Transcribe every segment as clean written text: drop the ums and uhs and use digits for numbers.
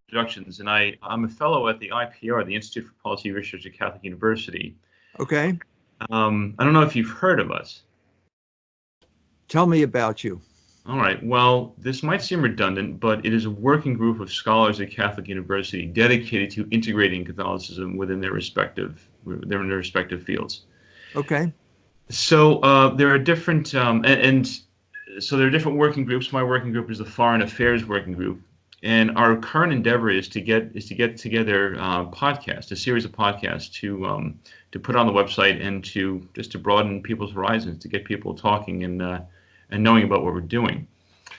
introductions, and I'm a fellow at the IPR, the Institute for Policy Research at Catholic University. Okay. I don't know if you've heard of us. Tell me about you. All right. Well, this might seem redundant, but it is a working group of scholars at Catholic University dedicated to integrating Catholicism within their respective fields. Okay. So there are different so there are different working groups. My working group is the Foreign Affairs Working Group, and our current endeavor is to get together a series of podcasts to put on the website and to broaden people's horizons, to get people talking and knowing about what we're doing.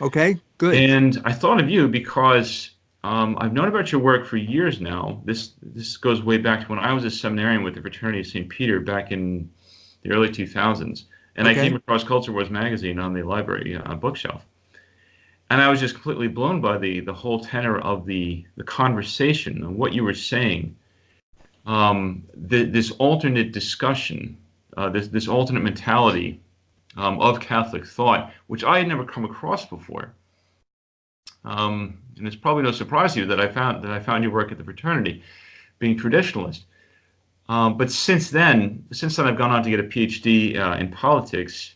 Okay, good. And I thought of you because I've known about your work for years now. This goes way back to when I was a seminarian with the Fraternity of St. Peter back in the early 2000s. And Okay. I came across Culture Wars magazine on the library bookshelf. And I was just completely blown by the whole tenor of the conversation and what you were saying. This alternate discussion, this alternate mentality of Catholic thought, which I had never come across before. And it's probably no surprise to you that I found your work at the fraternity, being traditionalist. But since then I've gone on to get a PhD in politics,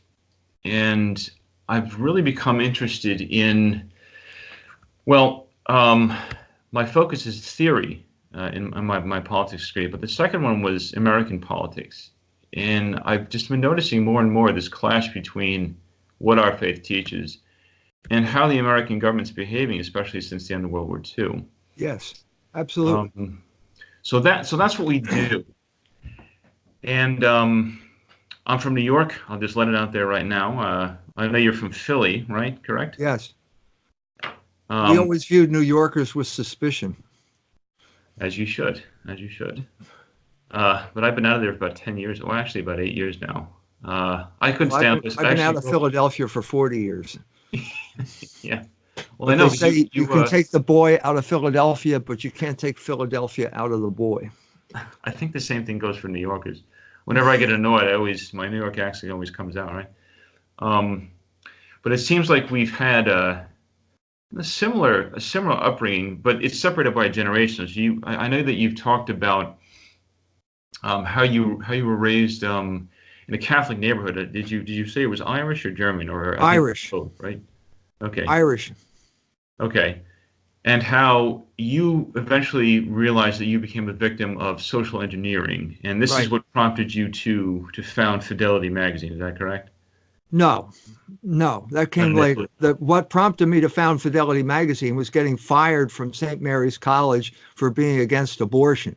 and I've really become interested in, well, my focus is theory in my politics degree, but the second one was American politics. And I've just been noticing more and more this clash between what our faith teaches and how the American government's behaving, especially since the end of World War II. Yes, absolutely. So that's what we do. And I'm from New York. I'll just let it out there right now. I know you're from Philly, right? Correct? Yes. We always viewed New Yorkers with suspicion. As you should. But I've been out of there for about 10 years. Well, actually, about 8 years now. I couldn't stand this. I've been out of Philadelphia for 40 years. Yeah. Well, I know. They say you can take the boy out of Philadelphia, but you can't take Philadelphia out of the boy. I think the same thing goes for New Yorkers. Whenever I get annoyed, my New York accent always comes out, right? But it seems like we've had a similar upbringing, but it's separated by generations. I know that you've talked about how you were raised in a Catholic neighborhood. Did you say it was Irish or German or Irish? Both, right? Okay. Irish. Okay. And how you eventually realized that you became a victim of social engineering, and this is what prompted you to found Fidelity magazine. Is that correct? No, that came later. What prompted me to found Fidelity magazine was getting fired from St. Mary's College for being against abortion.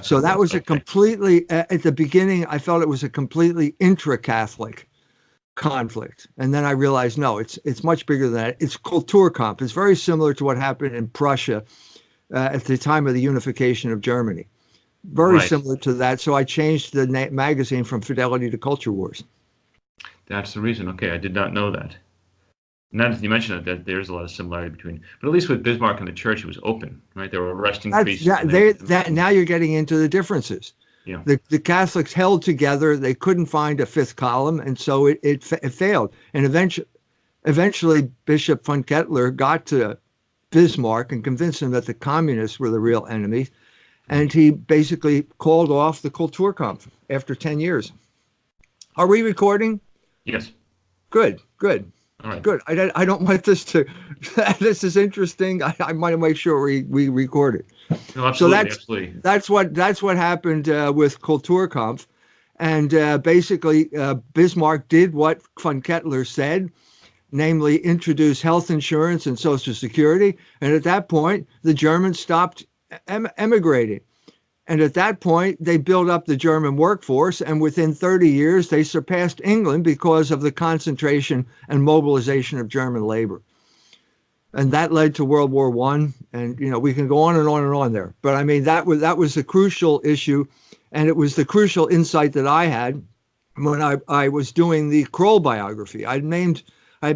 So that was a completely, at the beginning, I felt it was a completely intra-Catholic conflict. And then I realized, no, it's much bigger than that. It's Kulturkampf. It's very similar to what happened in Prussia at the time of the unification of Germany. Very similar to that. So I changed the magazine from Fidelity to Culture Wars. That's the reason. Okay, I did not know that. Now that you mention it, that there's a lot of similarity between, but at least with Bismarck and the church, it was open, right? They were arresting priests. Now you're getting into the differences. Yeah. The Catholics held together. They couldn't find a fifth column, and so it failed. And eventually, Bishop von Kettler got to Bismarck and convinced him that the communists were the real enemy, and he basically called off the Kulturkampf after 10 years. Are we recording? Yes. Good. All right. Good. I don't want this to. This is interesting. I might make sure we record it. No, absolutely, That's what happened with Kulturkampf, and basically Bismarck did what von Kettler said, namely introduce health insurance and Social Security, and at that point the Germans stopped emigrating. And at that point, they built up the German workforce, and within 30 years, they surpassed England because of the concentration and mobilization of German labor. And that led to World War I, and we can go on and on and on there. But I mean, that was a crucial issue, and it was the crucial insight that I had when I was doing the Kroll biography. I'd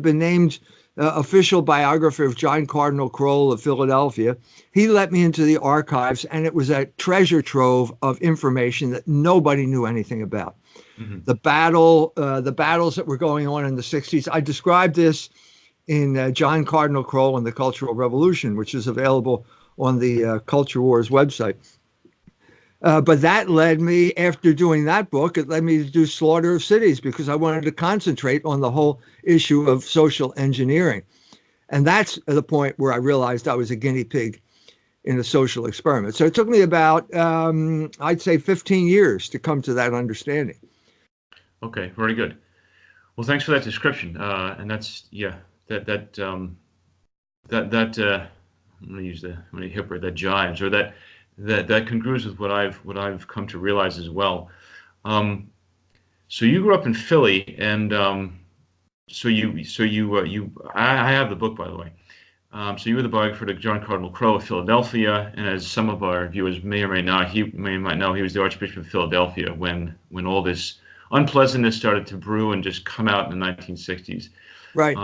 been named official biographer of John Cardinal Kroll of Philadelphia. He let me into the archives, and it was a treasure trove of information that nobody knew anything about. Mm-hmm. The battles that were going on in the 60s. I described this in John Cardinal Kroll and the Cultural Revolution, which is available on the Culture Wars website. But that led me, after doing that book, it led me to do Slaughter of Cities, because I wanted to concentrate on the whole issue of social engineering. And that's the point where I realized I was a guinea pig in a social experiment. So it took me about, I'd say 15 years to come to that understanding. Okay, very good. Well, thanks for that description. And that's, yeah, I'm going to use the, I'm going to hip word, that jives, or that congrues with what I've come to realize as well. So you grew up in Philly, and I have the book, by the way. So you were the biographer to John Cardinal Crowe of Philadelphia, and as some of our viewers may or may not know, he was the Archbishop of Philadelphia when all this unpleasantness started to brew and just come out in the 1960s. Right.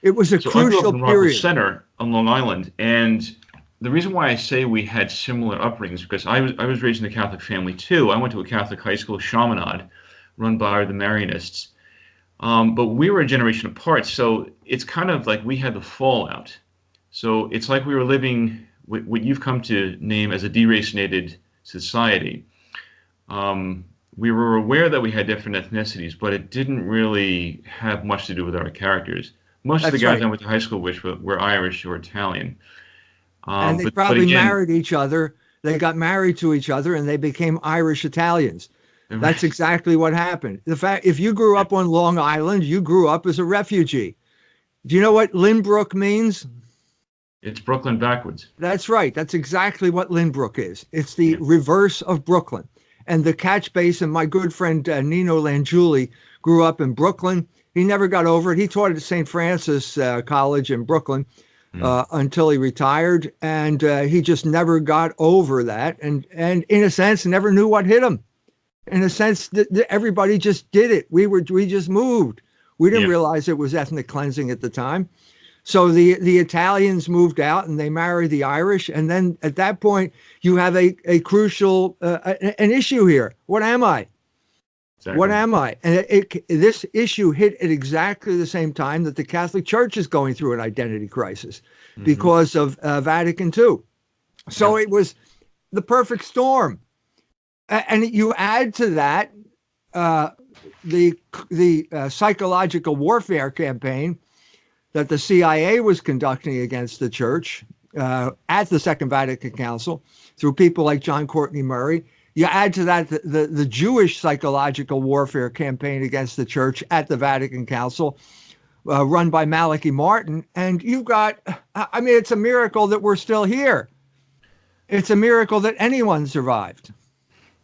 It was a crucial I grew up in Rockville period. Center on Long Island, and the reason why I say we had similar upbringings, because I was raised in a Catholic family too. I went to a Catholic high school, Chaminade, run by the Marianists. But we were a generation apart, so it's kind of like we had the fallout. So it's like we were living what you've come to name as a deracinated society. We were aware that we had different ethnicities, but it didn't really have much to do with our characters. Most of the guys I went to high school with were Irish or Italian. And they probably married each other. They got married to each other, and they became Irish Italians. That's exactly what happened. The fact, if you grew up on Long Island, you grew up as a refugee. Do you know what Lynbrook means? It's Brooklyn backwards. That's right. That's exactly what Lynbrook is. It's the reverse of Brooklyn. And the catch basin, my good friend Nino Langiuli grew up in Brooklyn. He never got over it. He taught at St. Francis College in Brooklyn until he retired. And he just never got over that. And in a sense, never knew what hit him. In a sense, everybody just did it. We just moved. We didn't realize it was ethnic cleansing at the time. So the Italians moved out and they married the Irish. And then at that point, you have a crucial an issue here. What am I? Exactly. What am I? And this issue hit at exactly the same time that the Catholic Church is going through an identity crisis because of Vatican II. So it was the perfect storm. And you add to that the psychological warfare campaign that the CIA was conducting against the church at the Second Vatican Council through people like John Courtney Murray. You add to that the Jewish psychological warfare campaign against the church at the Vatican Council, run by Malachi Martin, and you've got, I mean, it's a miracle that we're still here. It's a miracle that anyone survived.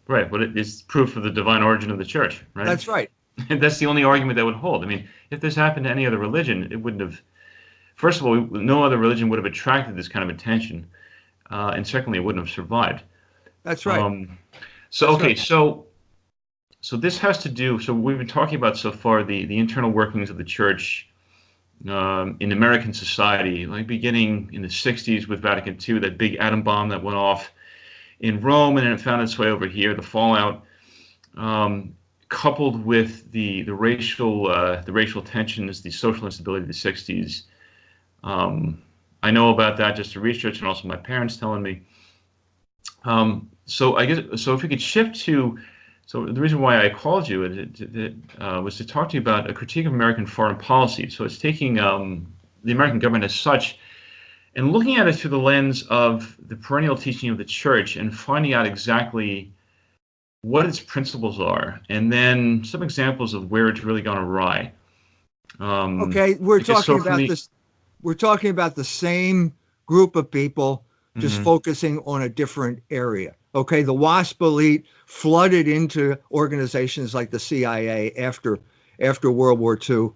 Right, but it is proof of the divine origin of the church, right? That's right. And that's the only argument that would hold. I mean, if this happened to any other religion, it wouldn't have. First of all, no other religion would have attracted this kind of attention, and secondly, it wouldn't have survived. That's right. So this has to do. So we've been talking about so far the internal workings of the church in American society, like beginning in the '60s with Vatican II, that big atom bomb that went off in Rome, and then it found its way over here. The fallout. Coupled with the racial tensions, the social instability of the '60s, I know about that just through research and also my parents telling me. So I guess if we could shift to, so the reason why I called you was to talk to you about a critique of American foreign policy. So it's taking the American government as such and looking at it through the lens of the perennial teaching of the church and finding out exactly what its principles are, and then some examples of where it's really gone awry. Okay, we're talking about this. We're talking about the same group of people, just focusing on a different area. Okay, the WASP elite flooded into organizations like the CIA after World War II.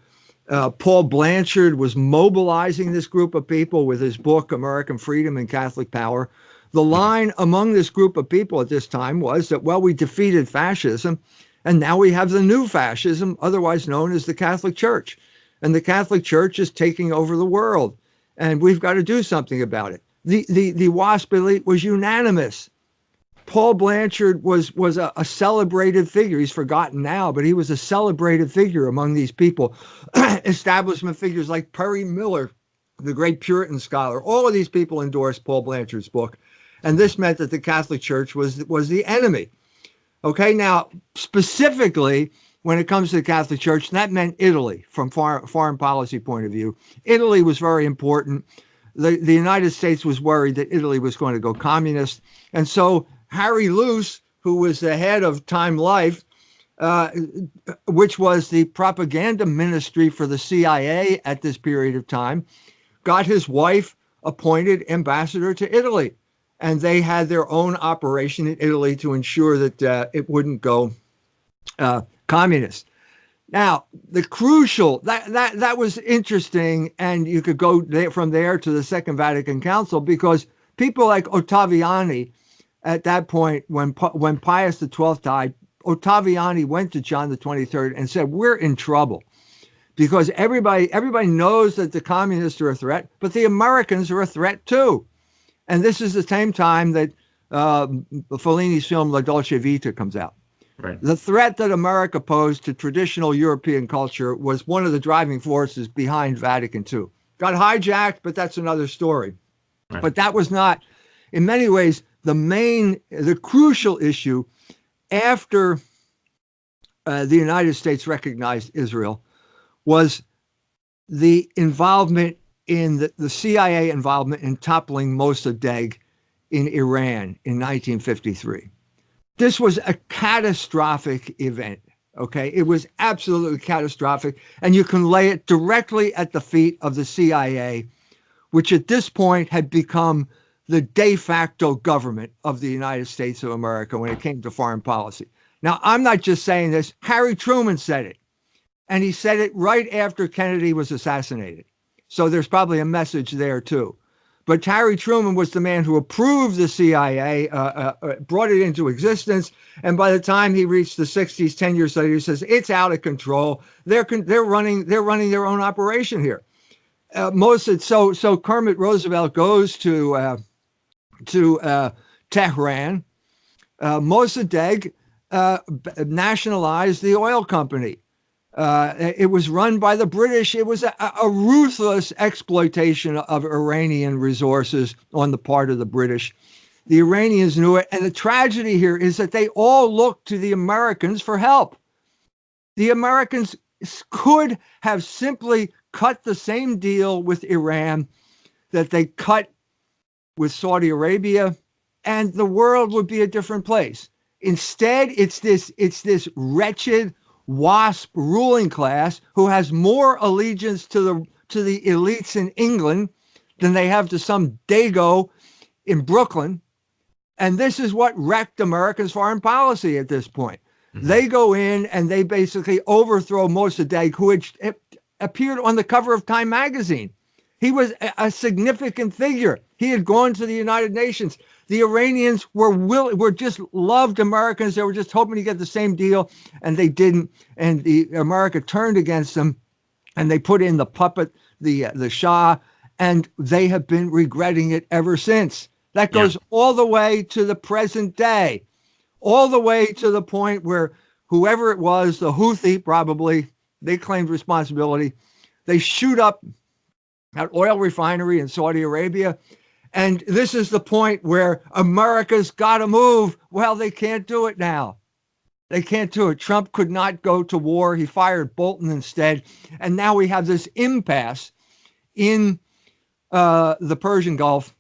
Paul Blanchard was mobilizing this group of people with his book, American Freedom and Catholic Power. The line among this group of people at this time was that, well, we defeated fascism, and now we have the new fascism, otherwise known as the Catholic Church. And the Catholic Church is taking over the world, and we've got to do something about it. The WASP elite was unanimous. Paul Blanchard was a celebrated figure. He's forgotten now, but he was a celebrated figure among these people. Establishment figures like Perry Miller, the great Puritan scholar. All of these people endorsed Paul Blanchard's book. And this meant that the Catholic Church was the enemy. Okay, now, specifically, when it comes to the Catholic Church, that meant Italy from foreign policy point of view. Italy was very important. The United States was worried that Italy was going to go communist. And so Harry Luce, who was the head of Time Life, which was the propaganda ministry for the CIA at this period of time, got his wife appointed ambassador to Italy. And they had their own operation in Italy to ensure that it wouldn't go communist. Now, the crucial, that was interesting, and you could go from there to the Second Vatican Council, because people like Ottaviani, at that point, when Pius XII died, Ottaviani went to John the 23rd and said, we're in trouble, because everybody knows that the communists are a threat, but the Americans are a threat too. And this is the same time that Fellini's film La Dolce Vita comes out. Right. The threat that America posed to traditional European culture was one of the driving forces behind Vatican II. Got hijacked, but that's another story. Right. But that was not, in many ways, the crucial issue after the United States recognized Israel was the involvement in the CIA involvement in toppling Mossadegh in Iran in 1953. This was a catastrophic event, okay? It was absolutely catastrophic, and you can lay it directly at the feet of the CIA, which at this point had become the de facto government of the United States of America when it came to foreign policy. Now, I'm not just saying this. Harry Truman said it, and he said it right after Kennedy was assassinated. So there's probably a message there too. But Harry Truman was the man who approved the CIA, brought it into existence, and by the time he reached the 60s, 10 years later, he says it's out of control. They're running their own operation here. So Kermit Roosevelt goes to Tehran. Mossadegh nationalized the oil company. It was run by the British. It was a ruthless exploitation of Iranian resources on the part of the British. The Iranians knew it. And the tragedy here is that they all looked to the Americans for help. The Americans could have simply cut the same deal with Iran that they cut with Saudi Arabia, and the world would be a different place. Instead, it's this wretched WASP ruling class who has more allegiance to the elites in England than they have to some dago in Brooklyn. And this is what wrecked America's foreign policy at this point. Mm-hmm. They go in and they basically overthrow Mossadegh, who had appeared on the cover of Time magazine. He was a significant figure. He had gone to the United Nations. The Iranians were just loved Americans. They were just hoping to get the same deal, and they didn't. And America turned against them, and they put in the puppet, the Shah, and they have been regretting it ever since. That goes all the way to the present day, all the way to the point where whoever it was, the Houthi probably, they claimed responsibility. They shoot up an oil refinery in Saudi Arabia. And this is the point where America's got to move. Well, they can't do it now. They can't do it. Trump could not go to war. He fired Bolton instead. And now we have this impasse in the Persian Gulf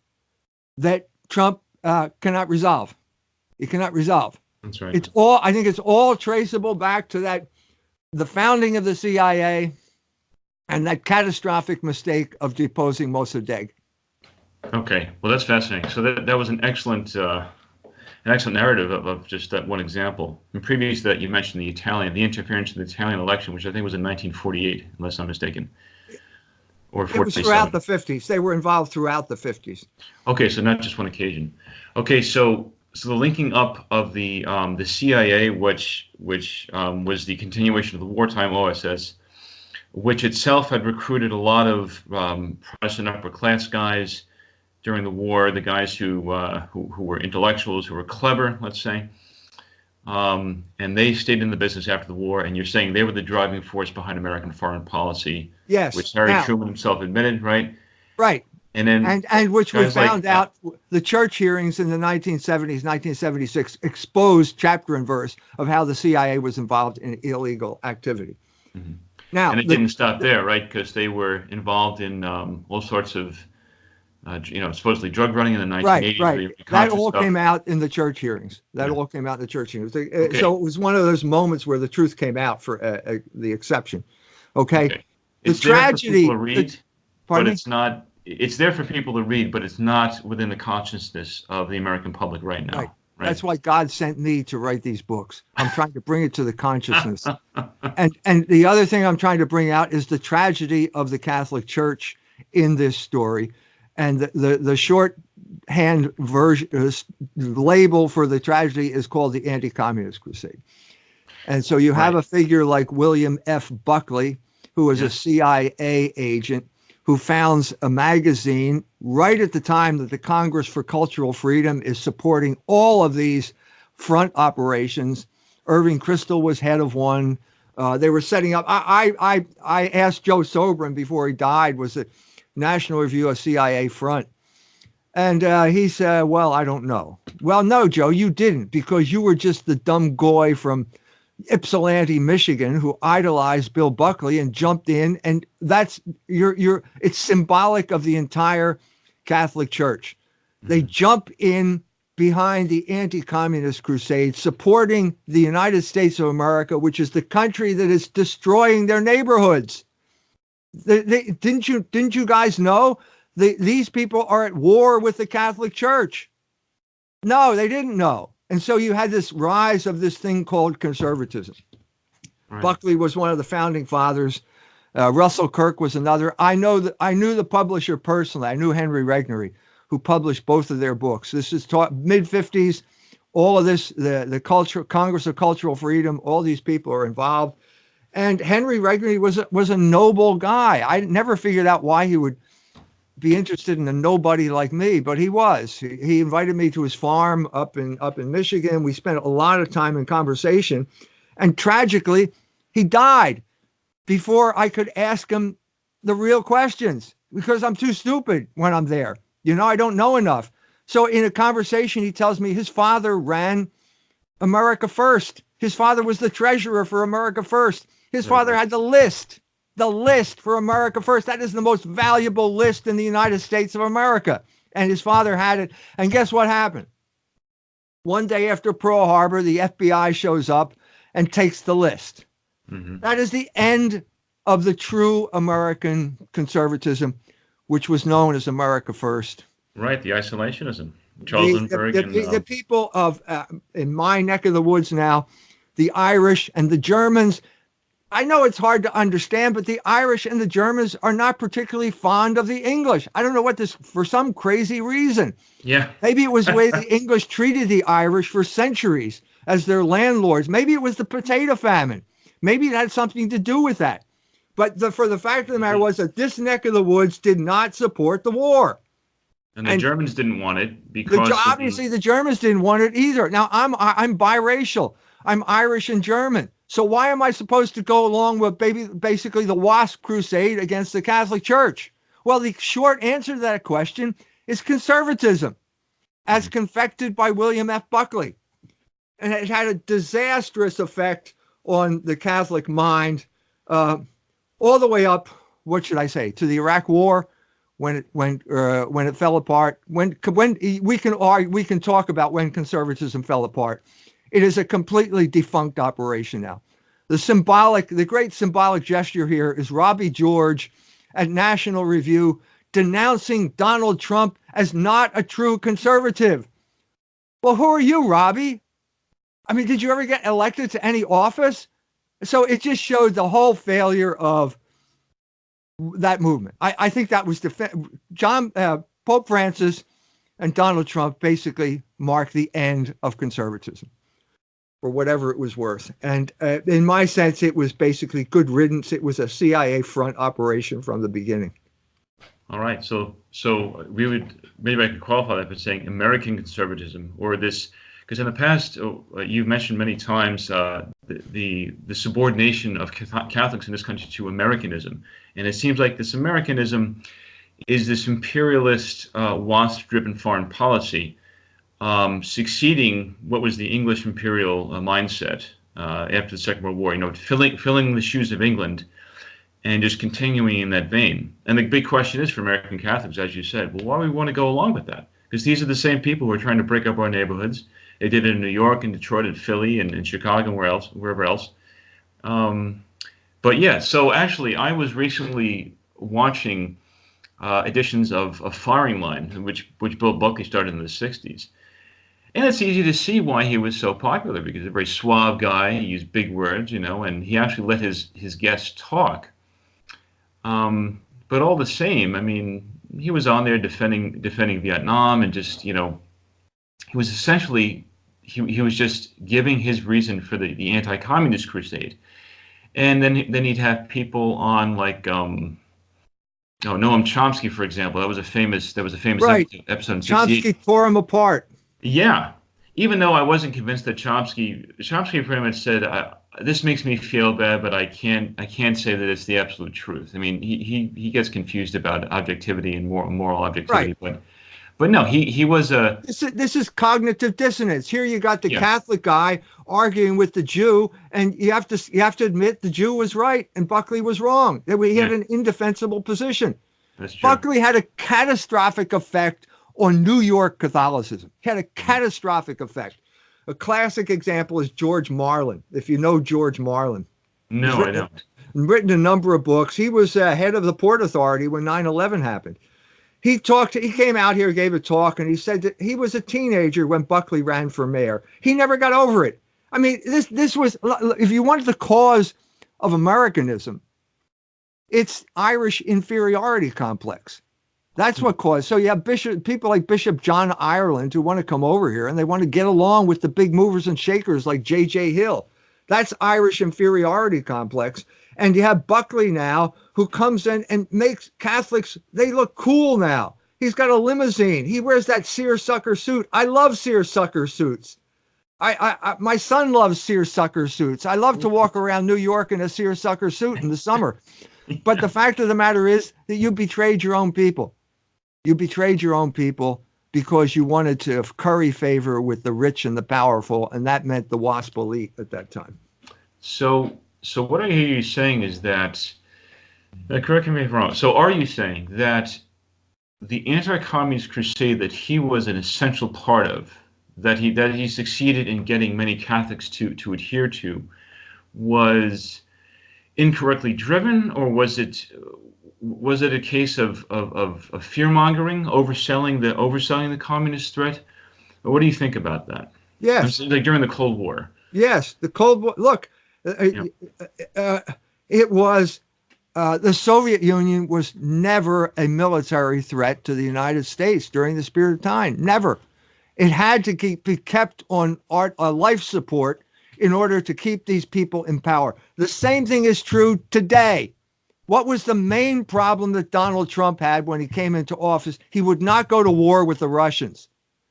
that Trump cannot resolve. He cannot resolve. That's right. I think it's all traceable back to the founding of the CIA and that catastrophic mistake of deposing Mossadegh. Okay, well, that's fascinating. So that was an excellent narrative of just that one example. And previous to that, you mentioned the interference in the Italian election, which I think was in 1948, unless I'm mistaken, or 47. It was throughout the 50s. They were involved throughout the 50s. Okay, so not just one occasion. Okay, so the linking up of the CIA, which was the continuation of the wartime OSS, which itself had recruited a lot of Protestant upper class guys during the war, the guys who were intellectuals, who were clever, let's say, and they stayed in the business after the war. And you're saying they were the driving force behind American foreign policy, yes, which Harry Truman himself admitted, right? Right. And then And which we guys like found out the church hearings in the 1970s, 1976 exposed chapter and verse of how the CIA was involved in illegal activity. Mhm. Now, And it didn't stop there, right? Because they were involved in all sorts of, supposedly drug running in the right, 1980s, right. the That Contra all came stuff. out in the church hearings. That Yeah. all came out in the church hearings. Okay. So it was one of those moments where the truth came out for the exception. Okay. Okay. The It's there for people to tragedy, read, but pardon me? it's not. It's there for people to read, but it's not within the consciousness of the American public right Right. now, right? That's why God sent me to write these books. I'm trying to bring it to the consciousness. And the other thing I'm trying to bring out is the tragedy of the Catholic Church in this story. And the shorthand version label for the tragedy is called the Anti-Communist Crusade. And so you have Right. a figure like William F. Buckley, who was a Yes. CIA agent, who founds a magazine right at the time that the Congress for Cultural Freedom is supporting all of these front operations. Irving Kristol was head of one. They were setting up. I asked Joe Sobran before he died, was the National Review of CIA front? And he said, well, I don't know. Well, no, Joe, you didn't, because you were just the dumb goy from Ypsilanti, Michigan, who idolized Bill Buckley and jumped in. And that's it's symbolic of the entire Catholic Church. They jump in behind the anti-communist crusade, supporting the United States of America, which is the country that is destroying their neighborhoods. Didn't you guys know these people are at war with the Catholic Church? No, they didn't know. And so you had this rise of this thing called conservatism. Right. Buckley was one of the founding fathers. Russell Kirk was another. I knew the publisher personally. I knew Henry Regnery, who published both of their books. This is mid 50s. All of this, the Congress of Cultural Freedom, all these people are involved. And Henry Regnery was a noble guy. I never figured out why he would be interested in a nobody like me, but he was. He invited me to his farm up in Michigan. We spent a lot of time in conversation, and tragically, he died before I could ask him the real questions, because I'm too stupid when I'm there. I don't know enough. So in a conversation, he tells me his father ran America First. His father was the treasurer for America First. His father had the list for America First. That is the most valuable list in the United States of America. And his father had it. And guess what happened? One day after Pearl Harbor, the FBI shows up and takes the list. Mm-hmm. That is the end of the true American conservatism, which was known as America First. Right, the isolationism. Charles Lindbergh the people of, in my neck of the woods now, the Irish and the Germans, I know it's hard to understand, but the Irish and the Germans are not particularly fond of the English. I don't know what this, for some crazy reason. Yeah. Maybe it was the way the English treated the Irish for centuries as their landlords. Maybe it was the potato famine. Maybe it had something to do with that. But for the fact of the matter was that this neck of the woods did not support the war. And the Germans didn't want it because obviously the Germans didn't want it either. Now I'm biracial. I'm Irish and German. So why am I supposed to go along with basically the WASP crusade against the Catholic Church? Well, the short answer to that question is conservatism, as confected by William F. Buckley. And it had a disastrous effect on the Catholic mind, all the way up, what should I say, to the Iraq War, when it fell apart. When we can talk about when conservatism fell apart. It is a completely defunct operation now. The great symbolic gesture here is Robbie George at National Review denouncing Donald Trump as not a true conservative. Well, who are you, Robbie? I mean, did you ever get elected to any office? So it just showed the whole failure of that movement. I think that was Pope Francis and Donald Trump basically marked the end of conservatism, for whatever it was worth. And in my sense, it was basically good riddance. It was a CIA front operation from the beginning. All right. So maybe I could qualify that by saying American conservatism, or this, because in the past, you've mentioned many times the subordination of Catholics in this country to Americanism. And it seems like this Americanism is this imperialist, wasp-driven foreign policy, succeeding what was the English imperial mindset after the Second World War. You know, filling the shoes of England and just continuing in that vein. And the big question is for American Catholics, as you said, well, why do we want to go along with that? Because these are the same people who are trying to break up our neighborhoods. They did it in New York and Detroit and Philly and in Chicago and wherever else. But yeah, so actually, I was recently watching editions of Firing Line, which Bill Buckley started in the '60s. And it's easy to see why he was so popular, because he's a very suave guy. He used big words, you know, and he actually let his guests talk. But all the same, I mean, he was on there defending Vietnam, and just, you know, he was essentially he was just giving his reason for the anti-communist crusade. And then he'd have people on like Noam Chomsky, for example. That was a famous Right. episode in Chomsky 68. tore him apart. Yeah. Even though I wasn't convinced that Chomsky pretty much said, this makes me feel bad, but I can't say that it's the absolute truth. I mean, he gets confused about objectivity and moral objectivity, Right. But no, he was a This is cognitive dissonance. Here you got the yeah. Catholic guy arguing with the Jew, and you have to admit the Jew was right and Buckley was wrong. That he had an indefensible position. That's true. Buckley had a catastrophic effect on New York Catholicism. He had a catastrophic effect. A classic example is George Marlin. If you know George Marlin. No, I don't. Written a number of books. He was head of the Port Authority when 9/11 happened. He came out here, gave a talk, and he said that he was a teenager when Buckley ran for mayor. He never got over it. I mean, this was, if you wanted the cause of Americanism, it's Irish inferiority complex. That's what caused. So you have people like Bishop John Ireland who want to come over here and they want to get along with the big movers and shakers like J.J. Hill. That's Irish inferiority complex. And you have Buckley now who comes in and makes Catholics, they look cool now. He's got a limousine. He wears that seersucker suit. I love seersucker suits. My son loves seersucker suits. I love to walk around New York in a seersucker suit in the summer. But the fact of the matter is that you betrayed your own people. You betrayed your own people because you wanted to curry favor with the rich and the powerful, and that meant the WASP elite at that time. So what I hear you saying is that, correct me if I'm wrong, so are you saying that the anti-communist crusade that he was an essential part of, that he succeeded in getting many Catholics to adhere to, was incorrectly driven, or was it a case of fear-mongering, overselling the communist threat? Or what do you think about that? Yes. Like during the Cold War. Yes, the Cold War. Look, it was the Soviet Union was never a military threat to the United States during this period of time. Never. It had to be kept on life support in order to keep these people in power. The same thing is true today. What was the main problem that Donald Trump had when he came into office? He would not go to war with the Russians.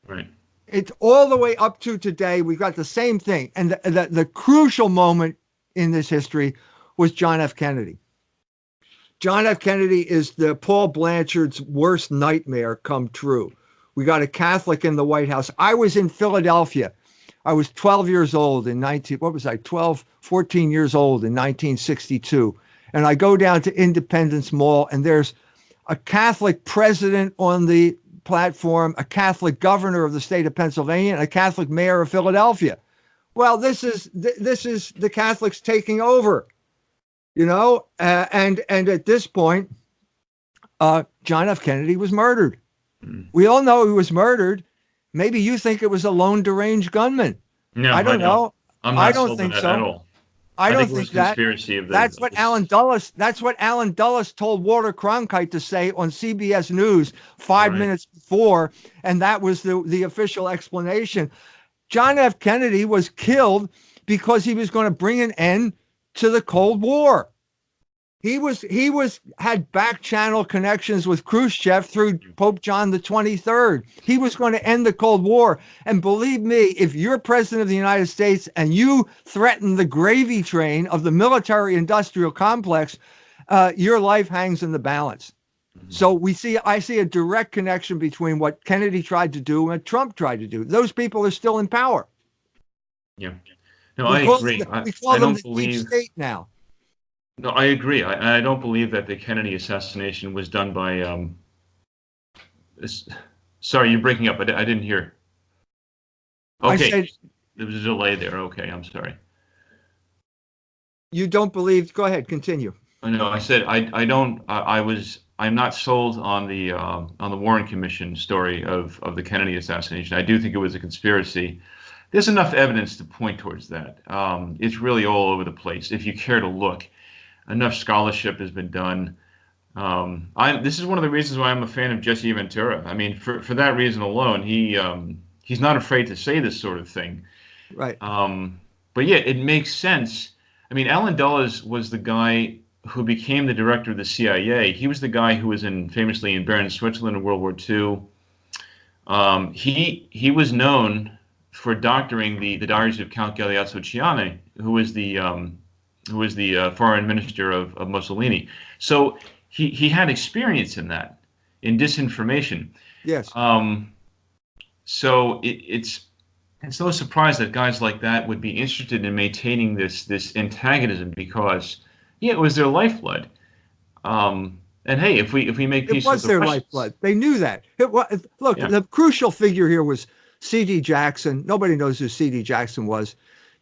Right. It's all the way up to today. We've got the same thing. And the crucial moment in this history was John F. Kennedy. John F. Kennedy is the Paul Blanchard's worst nightmare come true. We got a Catholic in the White House. I was in Philadelphia. I was 12 years old in 14 years old in 1962. And I go down to Independence Mall, and there's a Catholic president on the platform, a Catholic governor of the state of Pennsylvania, and a Catholic mayor of Philadelphia. Well, this is the Catholics taking over, you know, and at this point, John F. Kennedy was murdered. We all know he was murdered. Maybe you think it was a lone deranged gunman. No, I don't know. I'm not I don't sold think on that so. at all. I don't think it was think that. Conspiracy of the, That's what Alan Dulles told Walter Cronkite to say on CBS News 5 minutes before, and that was the official explanation. John F. Kennedy was killed because he was going to bring an end to the Cold War. He had back channel connections with Khrushchev through Pope John the 23rd. He was going to end the Cold War. And believe me, if you're president of the United States and you threaten the gravy train of the military industrial complex, your life hangs in the balance. So I see a direct connection between what Kennedy tried to do and what Trump tried to do. Those people are still in power. Yeah. No, I agree. We call I them don't the deep believe. state now. No, I agree. I don't believe that the Kennedy assassination was done by. Sorry, you're breaking up. I didn't hear. I Okay, said there was a delay there. Okay, I'm sorry. you don't believe. Go ahead, continue. No, I said I don't. I'm not sold on the Warren Commission story of the Kennedy assassination. I do think it was a conspiracy. There's enough evidence to point towards that. It's really all over the place. If you care to look, enough scholarship has been done. This is one of the reasons why I'm a fan of Jesse Ventura. I mean, for that reason alone, he's not afraid to say this sort of thing. Right. But yeah, it makes sense. I mean, Allen Dulles was the guy who became the director of the CIA. He was the guy who was famously in Bern, Switzerland in World War II. He was known for doctoring the diaries of Count Galeazzo Ciani, who was the foreign minister of Mussolini. So he had experience in that, in disinformation. Yes. So it's no surprise that guys like that would be interested in maintaining this antagonism because, yeah, it was their lifeblood. And hey, if we make peace, it was with their the Russians, lifeblood. They knew that. Look, yeah. The crucial figure here was C.D. Jackson. Nobody knows who C.D. Jackson was.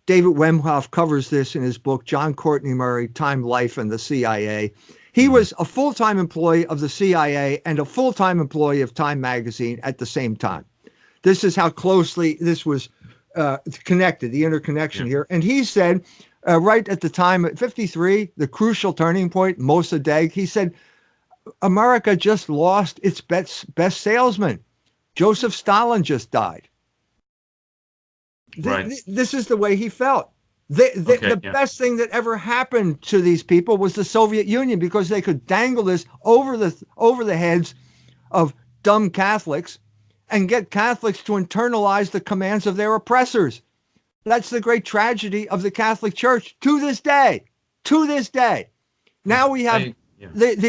David Wemhoff covers this in his book, John Courtney Murray, Time, Life, and the CIA. He was a full-time employee of the CIA and a full-time employee of Time magazine at the same time. This is how closely this was connected, the interconnection here. And he said, right at the time, at 53, the crucial turning point, Mossadegh, he said, America just lost its best salesman. Joseph Stalin just died. Right. This is the way he felt. The best thing that ever happened to these people was the Soviet Union because they could dangle this over the heads of dumb Catholics and get Catholics to internalize the commands of their oppressors. That's the great tragedy of the Catholic Church to this day. To this day. Now we have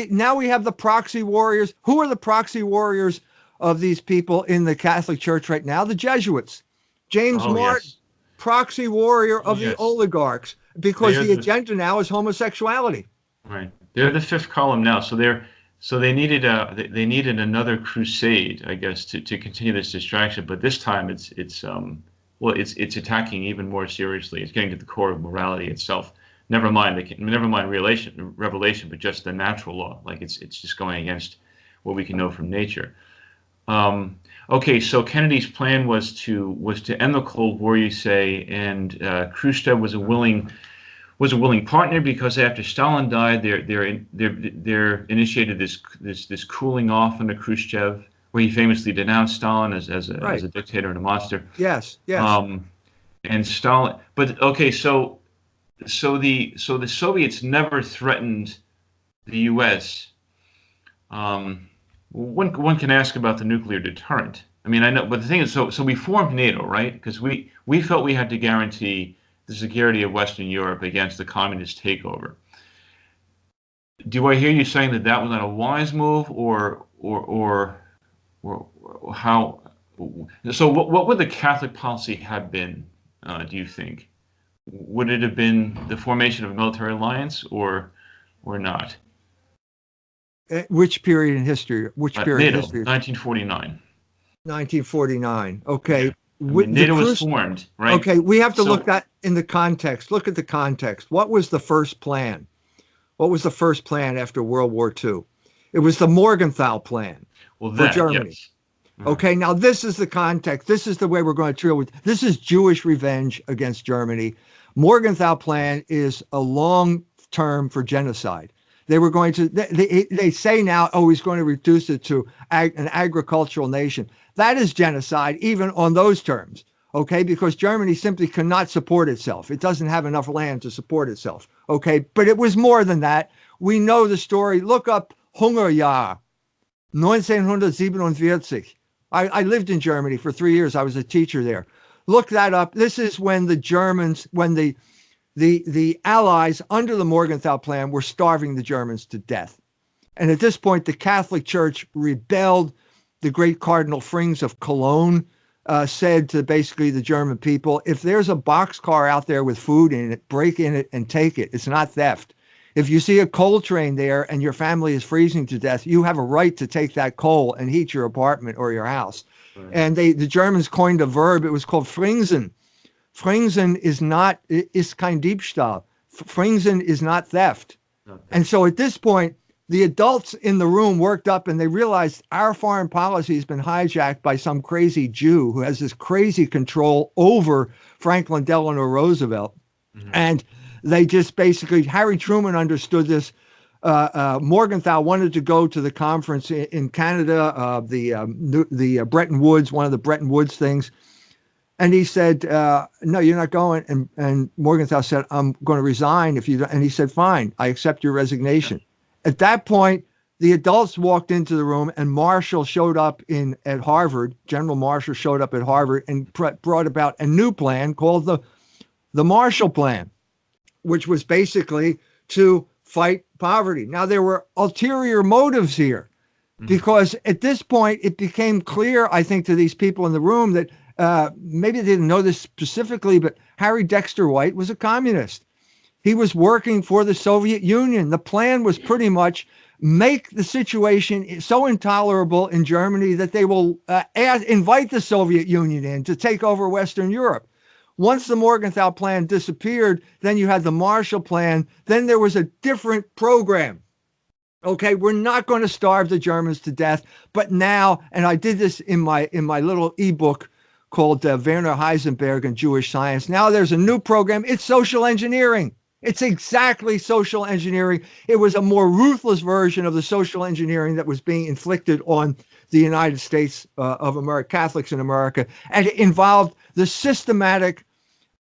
now we have the proxy warriors. Who are the proxy warriors of these people in the Catholic Church right now? The Jesuits. James Martin, proxy warrior of the oligarchs, because the agenda now is homosexuality. Right. They're the fifth column now. So they needed another crusade, I guess, to continue this distraction. But this time it's attacking even more seriously. It's getting to the core of morality itself. Never mind revelation, but just the natural law. Like it's just going against what we can know from nature. Okay, so Kennedy's plan was to end the Cold War, you say, and Khrushchev was a willing partner because after Stalin died, they initiated this cooling off under Khrushchev, where he famously denounced Stalin as a dictator and a monster. Yes. And Stalin, but okay, so the Soviets never threatened the U.S. One can ask about the nuclear deterrent. I mean, I know, but the thing is, so we formed NATO, right? Because we felt we had to guarantee the security of Western Europe against the communist takeover. Do I hear you saying that was not a wise move, or how? So what would the Catholic policy have been? Do you think? Would it have been the formation of a military alliance, or not? Which period in history? NATO, 1949. 1949. Okay. Yeah. NATO was formed, right? Okay, we have to look at in the context. Look at the context. What was the first plan? What was the first plan after World War II? It was the Morgenthau Plan for Germany. Yes. Okay, now this is the context. This is the way we're going to deal with. This is Jewish revenge against Germany. Morgenthau Plan is a long term for genocide. They were going to, they say now, he's going to reduce it to an agricultural nation. That is genocide, even on those terms, okay? Because Germany simply cannot support itself. It doesn't have enough land to support itself, okay? But it was more than that. We know the story. Look up Hungerjahr, 1947. I lived in Germany for 3 years. I was a teacher there. Look that up. This is when the Germans, when the Allies under the Morgenthau Plan were starving the Germans to death. And at this point, the Catholic Church rebelled. The great Cardinal Frings of Cologne said to basically the German people, if there's a boxcar out there with food in it, break in it and take it. It's not theft. If you see a coal train there and your family is freezing to death, you have a right to take that coal and heat your apartment or your house. Right. And the Germans coined a verb. It was called Fringsen. Fringsen is kein Diebstahl. Fringsen is not theft. Okay. And so at this point, the adults in the room worked up and they realized our foreign policy has been hijacked by some crazy Jew who has this crazy control over Franklin Delano Roosevelt. Mm-hmm. And they just basically, Harry Truman understood this. Morgenthau wanted to go to the conference in Canada, the Bretton Woods, one of the Bretton Woods things. And he said, no, you're not going. And Morgenthau said, I'm going to resign if you don't. And he said, fine, I accept your resignation. At that point, the adults walked into the room and Marshall showed up at Harvard. General Marshall showed up at Harvard and brought about a new plan called the Marshall Plan, which was basically to fight poverty. Now, there were ulterior motives here because at this point, it became clear, I think, to these people in the room that maybe they didn't know this specifically, but Harry Dexter White was a communist. He was working for the Soviet Union. The plan was pretty much make the situation so intolerable in Germany that they will invite the Soviet Union in to take over Western Europe. Once the Morgenthau Plan disappeared, then you had the Marshall Plan. Then there was a different program. Okay, we're not going to starve the Germans to death, but now, and I did this in my little ebook called Werner Heisenberg and Jewish Science. Now there's a new program. It's social engineering. It's exactly social engineering. It was a more ruthless version of the social engineering that was being inflicted on the United States of America, Catholics in America, and it involved the systematic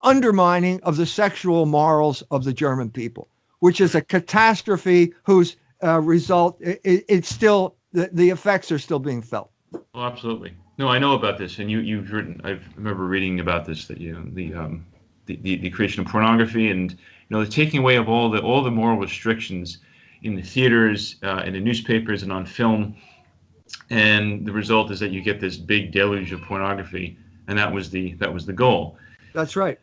undermining of the sexual morals of the German people, which is a catastrophe whose result, it's still, the effects are still being felt. Well, absolutely. No, I know about this, and you've written. I remember reading about this, that the creation of pornography and the taking away of all the moral restrictions in the theaters, in the newspapers, and on film, and the result is that you get this big deluge of pornography, and that was the goal. That's right.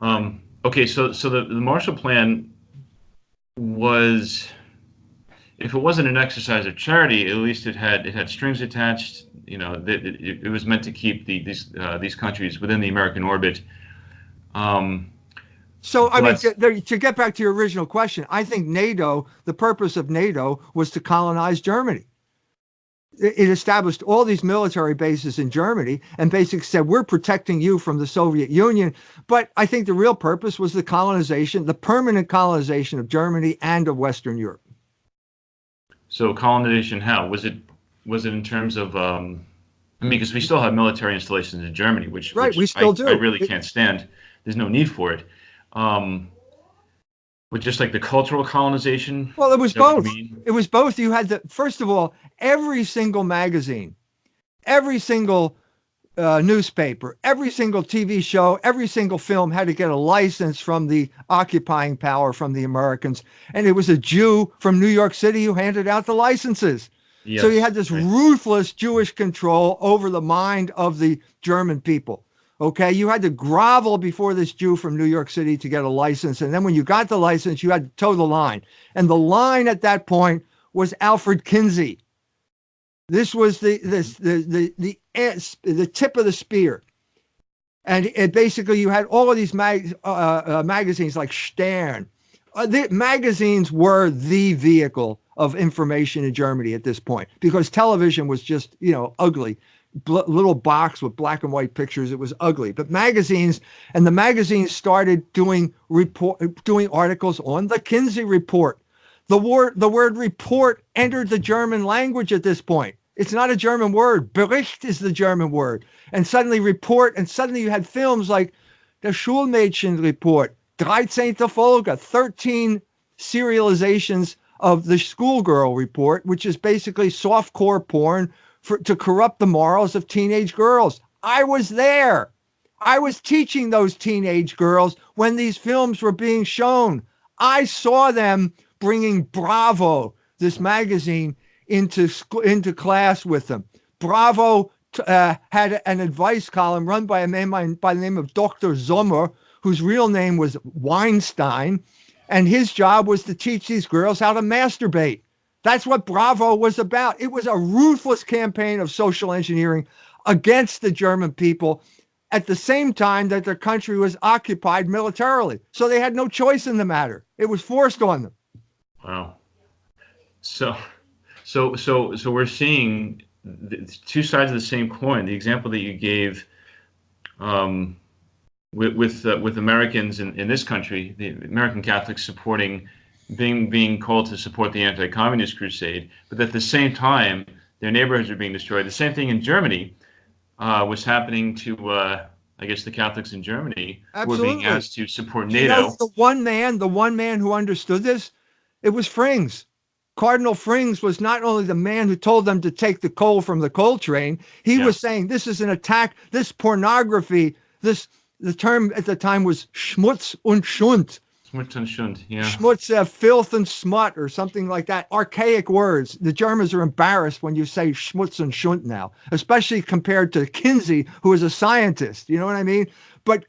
Okay, so the Marshall Plan was, if it wasn't an exercise of charity, at least it had strings attached. It was meant to keep these countries within the American orbit. So, I mean, to get back to your original question, I think NATO, the purpose of NATO was to colonize Germany. It established all these military bases in Germany and basically said, we're protecting you from the Soviet Union. But I think the real purpose was the colonization, the permanent colonization of Germany and of Western Europe. So colonization, how? Was it in terms of, because we still have military installations in Germany, which we still do. I really can't stand. There's no need for it. With just like the cultural colonization? Well, it was both. It was both. You had first of all, every single magazine, every single newspaper, every single TV show, every single film had to get a license from the occupying power, from the Americans. And it was a Jew from New York City who handed out the licenses. Yes, so you had this ruthless Jewish control over the mind of the German people. Okay, you had to grovel before this Jew from New York City to get a license. And then when you got the license, you had to toe the line. And the line at that point was Alfred Kinsey. This was the tip of the spear. And basically you had all of these magazines like Stern. The magazines were the vehicle of information in Germany at this point because television was just, ugly. Little box with black and white pictures. It was ugly. But magazines started doing articles on the Kinsey Report. The word report entered the German language at this point. It's not a German word. Bericht is the German word. And suddenly report, and suddenly you had films like the Schulmädchen Report, 13. Folge, 13 serializations of the Schoolgirl Report, which is basically softcore porn to corrupt the morals of teenage girls. I was there. I was teaching those teenage girls when these films were being shown. I saw them bringing Bravo, this magazine, into class with them. Bravo had an advice column run by a man by the name of Dr. Sommer, whose real name was Weinstein, and his job was to teach these girls how to masturbate. That's what Bravo was about. It was a ruthless campaign of social engineering against the German people at the same time that their country was occupied militarily. So they had no choice in the matter. It was forced on them. Wow. So we're seeing two sides of the same coin. The example that you gave with Americans in this country, the American Catholics being called to support the anti-communist crusade, but at the same time their neighborhoods are being destroyed. The same thing in Germany was happening to I guess the Catholics in Germany. Absolutely. Were being asked to support NATO. You know, the one man who understood this, it was Frings. Cardinal Frings was not only the man who told them to take the coal from the coal train, he was saying this is an attack, this pornography, the term at the time was Schmutz und Schund. Schmutz und Schund, yeah. Schmutz, filth and smut, or something like that. Archaic words. The Germans are embarrassed when you say Schmutz und Schund now, especially compared to Kinsey, who is a scientist. You know what I mean? But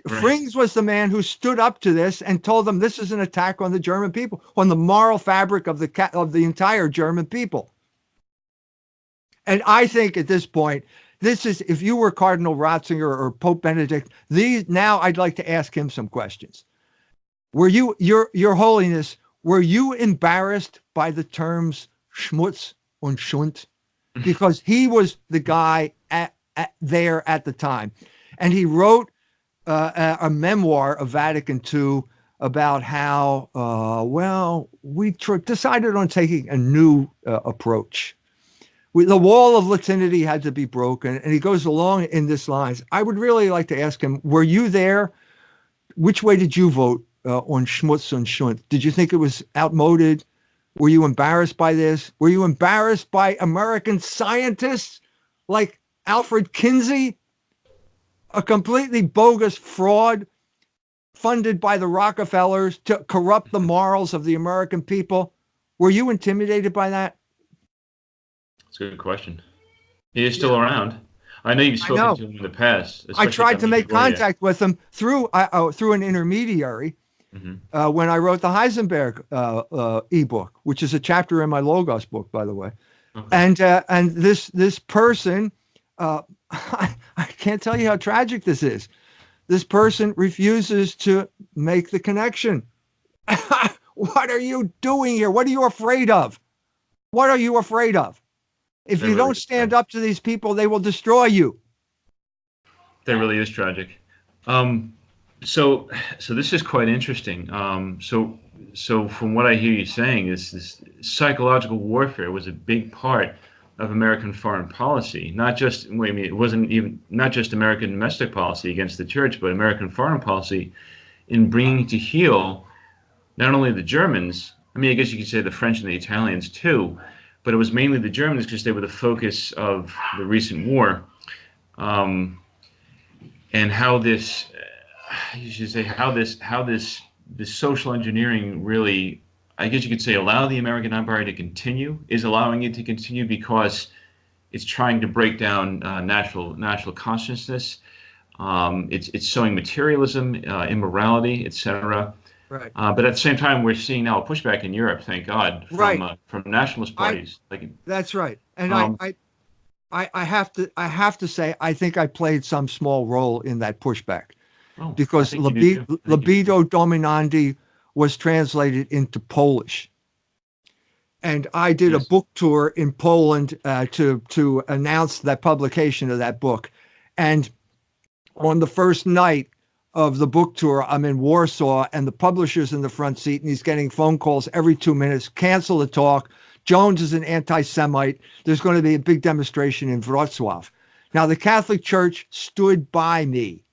right. Frings was the man who stood up to this and told them this is an attack on the German people, on the moral fabric of the entire German people. And I think at this point, this is, if you were Cardinal Ratzinger or Pope Benedict, now I'd like to ask him some questions. Were you, Your Holiness, were you embarrassed by the terms Schmutz und Schund? Because he was the guy there at the time. And he wrote a memoir of Vatican II about how, we decided on taking a new approach. The wall of Latinity had to be broken, and he goes along in this lines. I would really like to ask him, were you there? Which way did you vote on Schmutz und Schund? Did you think it was outmoded? Were you embarrassed by this? Were you embarrassed by American scientists like Alfred Kinsey, a completely bogus fraud funded by the Rockefellers to corrupt the morals of the American people? Were you intimidated by that? That's a good question. He is still around. I know you've spoken to him in the past. I tried to make contact with him through an intermediary when I wrote the Heisenberg ebook, which is a chapter in my Logos book, by the way. Okay. And this person, I can't tell you how tragic this is. This person refuses to make the connection. What are you doing here? What are you afraid of? What are you afraid of? If you don't stand up to these people, they will destroy you. That really is tragic. So this is quite interesting. So from what I hear you saying, this psychological warfare was a big part of American foreign policy. It wasn't even not just American domestic policy against the church, but American foreign policy in bringing to heel not only the Germans. I mean, I guess you could say the French and the Italians too. But it was mainly the Germans because they were the focus of the recent war, and how this social engineering really, I guess you could say, allowed the American Empire to continue, is allowing it to continue because it's trying to break down national consciousness. It's sowing materialism, immorality, etc. Right. But at the same time, we're seeing now a pushback in Europe, thank God, from nationalist parties. That's right. And I have to say, I think I played some small role in that pushback, because Libido Dominandi was translated into Polish. And I did a book tour in Poland to announce that publication of that book. And on the first night of the book tour, I'm in Warsaw, and the publisher's in the front seat, and he's getting phone calls every 2 minutes. Cancel the talk. Jones is an anti-Semite. There's going to be a big demonstration in Wrocław. Now, the Catholic Church stood by me.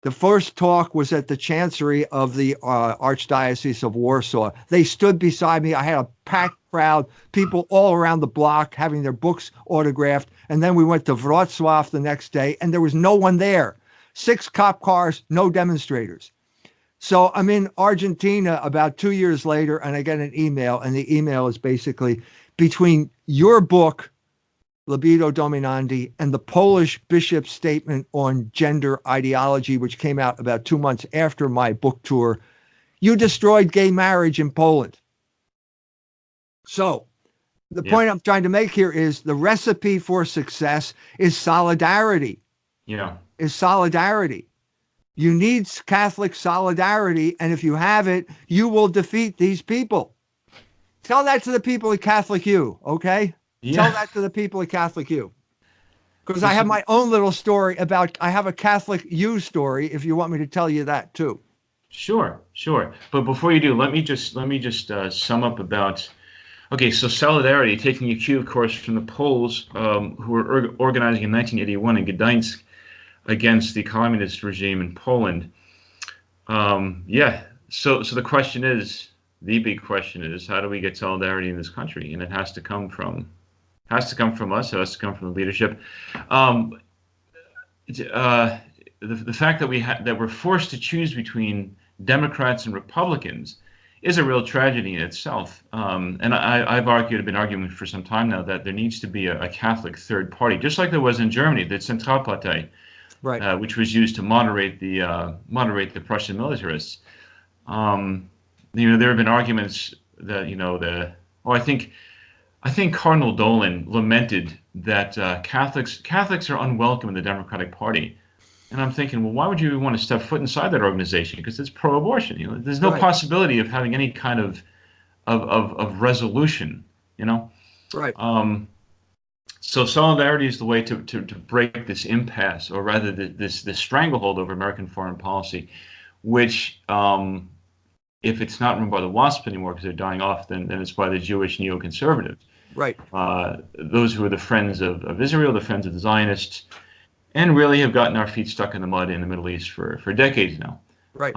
The first talk was at the chancery of the Archdiocese of Warsaw. They stood beside me. I had a packed crowd, people all around the block having their books autographed. And then we went to Wrocław the next day, and there was no one there. 6 cop cars, no demonstrators. So I'm in Argentina about 2 years later, and I get an email, and the email is basically, between your book, Libido Dominandi, and the Polish bishop's statement on gender ideology, which came out about 2 months after my book tour. You destroyed gay marriage in Poland. So the point I'm trying to make here is the recipe for success is solidarity. Yeah. Is solidarity. You need Catholic solidarity, and if you have it, you will defeat these people. Tell that to the people at Catholic U, okay? Yeah. Tell that to the people at Catholic U. Because I have my own little story I have a Catholic U story, if you want me to tell you that too. Sure. But before you do, let me just sum up about. Okay, so solidarity, taking a cue, of course, from the Poles who were organizing in 1981 in Gdańsk against the communist regime in Poland. So the question is, the big question is, how do we get solidarity in this country? And it has to come from us. It has to come from the leadership. The fact that we're forced to choose between Democrats and Republicans is a real tragedy in itself. And I've been arguing for some time now that there needs to be a Catholic third party, just like there was in Germany, the Zentralpartei, right, which was used to moderate the Prussian militarists. There have been arguments that I think Cardinal Dolan lamented that Catholics are unwelcome in the Democratic Party. And I'm thinking, well, why would you want to step foot inside that organization? Because it's pro-abortion. There's no possibility of having any kind of resolution. Right. So solidarity is the way to break this impasse, or rather this stranglehold over American foreign policy, which, if it's not run by the WASP anymore because they're dying off, then it's by the Jewish neo-conservatives. Right. Those who are the friends of Israel, the friends of the Zionists, and really have gotten our feet stuck in the mud in the Middle East for decades now. Right.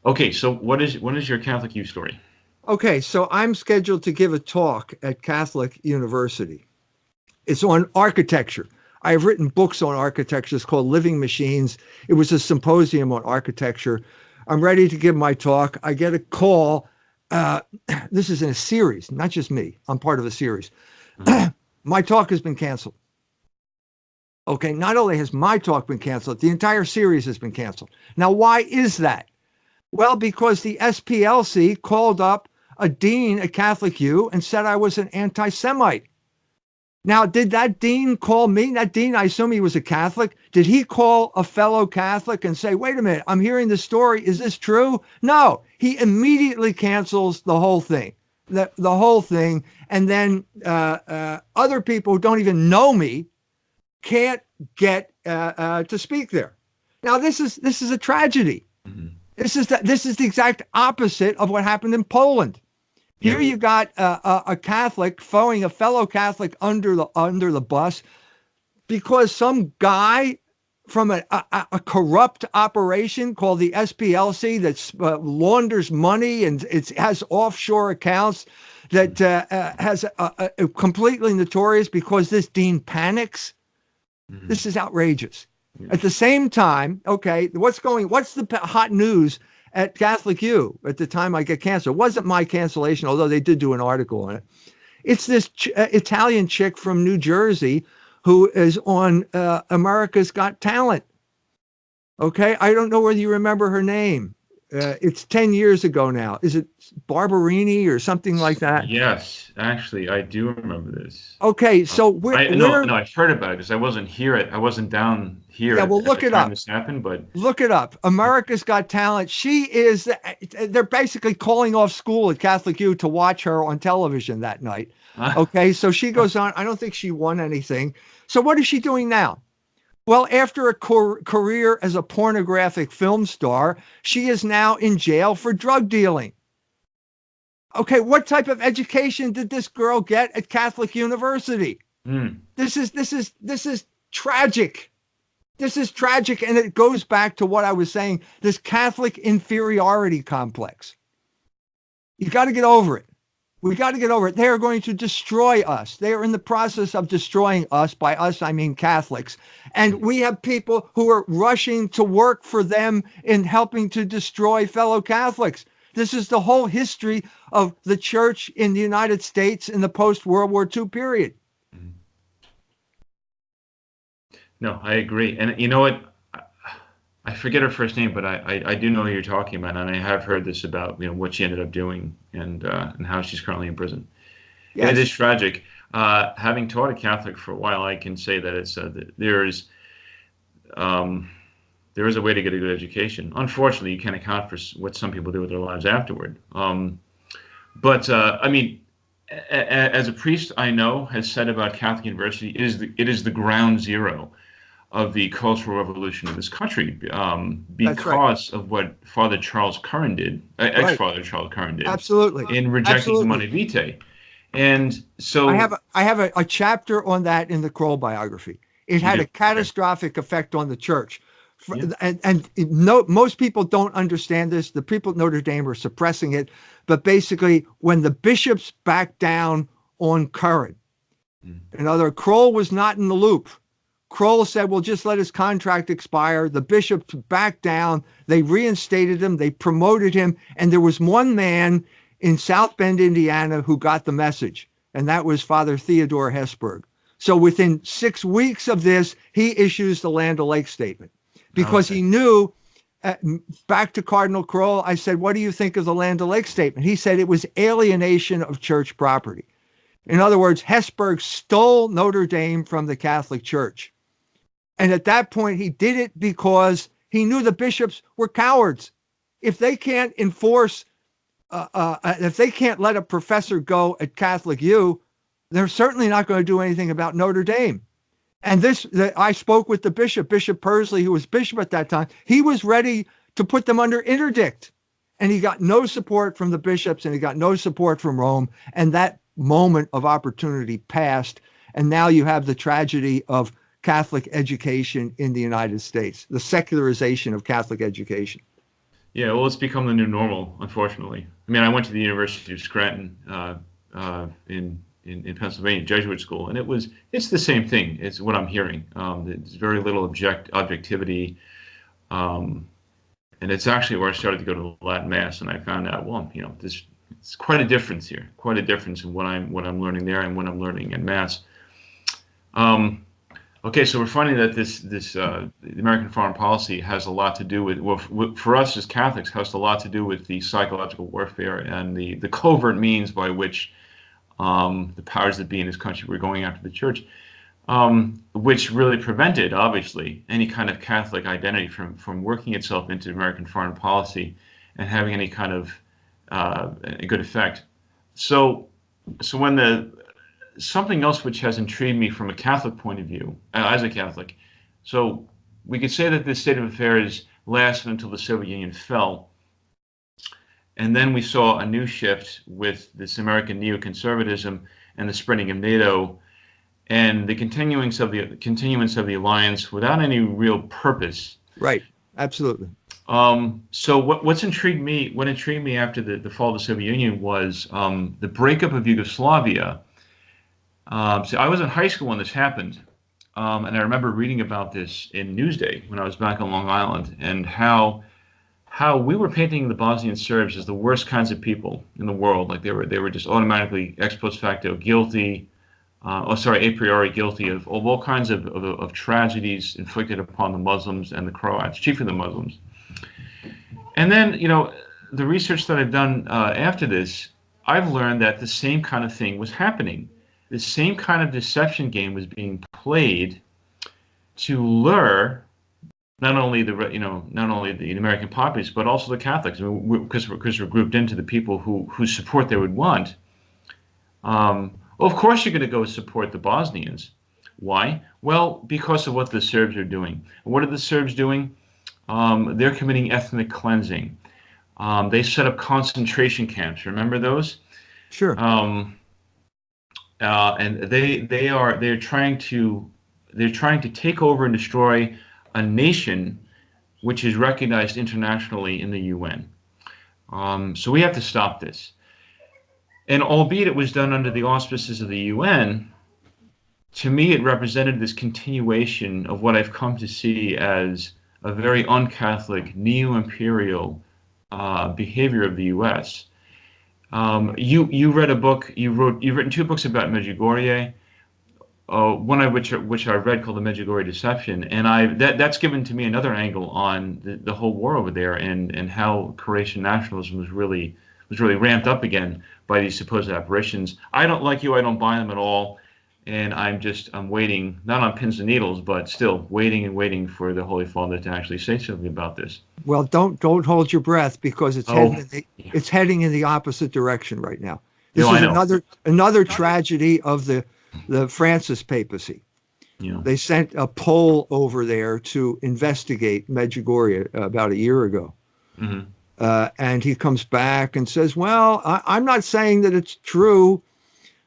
Okay, so what is your Catholic U story? Okay, so I'm scheduled to give a talk at Catholic University. It's on architecture. I've written books on architecture. It's called Living Machines. It was a symposium on architecture. I'm ready to give my talk. I get a call. This is in a series, not just me. I'm part of a series. Mm-hmm. My talk has been canceled. Okay, not only has my talk been canceled, the entire series has been canceled. Now, why is that? Well, because the SPLC called up a dean at Catholic U and said I was an anti-Semite. Now, did that dean call me? That dean, I assume he was a Catholic. Did he call a fellow Catholic and say, wait a minute, I'm hearing this story. Is this true? No, he immediately cancels the whole thing. The whole thing. And then other people who don't even know me can't get to speak there. Now, this is a tragedy. Mm-hmm. This is the exact opposite of what happened in Poland. Here you got a Catholic throwing a fellow Catholic under the bus because some guy from a corrupt operation called the SPLC that launders money and it has offshore accounts that has a completely notorious because this dean panics. Mm-hmm. This is outrageous. Yeah. At the same time, okay, what's the hot news at Catholic U at the time I get canceled? It wasn't my cancellation, although they did do an article on it. It's this Italian chick from New Jersey who is on America's Got Talent. Okay, I don't know whether you remember her name. It's 10 years ago now. Is it Barberini or something like that? Yes, actually, I do remember this. Okay, so I've heard about it because I wasn't here. I wasn't down here. Yeah, well, look it up. This happened, but look it up. America's Got Talent. They're basically calling off school at Catholic U to watch her on television that night. Okay, so she goes on. I don't think she won anything. So what is she doing now? Well, after a career as a pornographic film star, she is now in jail for drug dealing. Okay, what type of education did this girl get at Catholic University? Mm. This is tragic. This is tragic, and it goes back to what I was saying, this Catholic inferiority complex. You got to get over it. We got to get over it. They are going to destroy us. They are in the process of destroying us. By us, I mean Catholics. And we have people who are rushing to work for them in helping to destroy fellow Catholics. This is the whole history of the church in the United States in the post-World War II period. No, I agree. And you know what? I forget her first name, but I do know who you're talking about, and I have heard this about what she ended up doing and how she's currently in prison. And it is Yes, tragic. Having taught a Catholic for a while, I can say that it's um, there is a way to get a good education. Unfortunately, you can't account for what some people do with their lives afterward. But I mean, as a priest I know has said about Catholic University, it is the ground zero of the cultural revolution of this country, that's right. because of what Father Charles Curran did, Right. ex-Father Charles Curran did, Absolutely. in rejecting Absolutely. Humanae Vitae. And I so, have a chapter on that in the Kroll biography. It you had do, a okay, catastrophic effect on the church. yeah, And no, most people don't understand this. The people at Notre Dame are suppressing it. But basically, when the bishops backed down on Curran, mm, in other words, Kroll was not in the loop. Kroll said, well, just let his contract expire. The bishops backed down. They reinstated him. They promoted him. And there was one man in South Bend, Indiana, who got the message, and that was Father Theodore Hesburgh. So within 6 weeks of this, he issues the Land O'Lakes statement because okay, he knew. Back to Cardinal Kroll, I said, what do you think of the Land O'Lakes statement? He said it was alienation of church property. In other words, Hesburgh stole Notre Dame from the Catholic Church. And at that point, he did it because he knew the bishops were cowards. If they can't enforce, if they can't let a professor go at Catholic U, they're certainly not going to do anything about Notre Dame. And I spoke with the bishop, Bishop Pursley, who was bishop at that time. He was ready to put them under interdict. And he got no support from the bishops and he got no support from Rome. And that moment of opportunity passed. And now you have the tragedy of Catholic education in the United States, the secularization of Catholic education. yeah. Well, it's become the new normal, unfortunately. I mean, I went to the University of Scranton, in Pennsylvania, Jesuit school, and it's the same thing. It's what I'm hearing. There's very little objectivity. Um, and it's actually where I started to go to the Latin Mass, and I found out, well, it's quite a difference here, quite a difference in what I'm learning there and what I'm learning in Mass. Um, okay, so we're finding that the American foreign policy has a lot to do with, well, for us as Catholics, has a lot to do with the psychological warfare and the covert means by which the powers that be in this country were going after the church. Which really prevented, obviously, any kind of Catholic identity from working itself into American foreign policy and having any kind of a good effect. So, when something else which has intrigued me from a Catholic point of view, as a Catholic, so we could say that this state of affairs lasted until the Soviet Union fell, and then we saw a new shift with this American neo-conservatism and the spreading of NATO and the continuance of the alliance without any real purpose. Right. Absolutely. So what intrigued me after the fall of the Soviet Union was the breakup of Yugoslavia. So I was in high school when this happened, and I remember reading about this in Newsday when I was back on Long Island, and how we were painting the Bosnian Serbs as the worst kinds of people in the world, like they were just automatically ex post facto guilty. A priori guilty of all kinds of tragedies inflicted upon the Muslims and the Croats, chiefly the Muslims. And then, the research that I've done after this, I've learned that the same kind of thing was happening. The same kind of deception game was being played to lure not only the American populace, but also the Catholics, because we're grouped into the people whose support they would want. Well, of course you're going to go support the Bosnians. Why? Well, because of what the Serbs are doing. And what are the Serbs doing? They're committing ethnic cleansing. They set up concentration camps. Remember those? Sure. And they're trying to take over and destroy a nation which is recognized internationally in the UN. So we have to stop this. And albeit it was done under the auspices of the UN, to me it represented this continuation of what I've come to see as a very un-Catholic, neo-imperial behavior of the U.S. You read a book. You've written two books about Medjugorje. One of which I read called The Medjugorje Deception, and that's given to me another angle on the whole war over there, and how Croatian nationalism was really ramped up again by these supposed apparitions. I don't, like you, I don't buy them at all, and I'm waiting, not on pins and needles, but still waiting and waiting for the Holy Father to actually say something about this. Well, don't hold your breath, because it's Yeah. it's heading in the opposite direction right now. This No, I is know. another tragedy of the Francis papacy. Yeah. They sent a Pole over there to investigate Medjugorje about a year ago. Hmm. And he comes back and says, well, I'm not saying that it's true,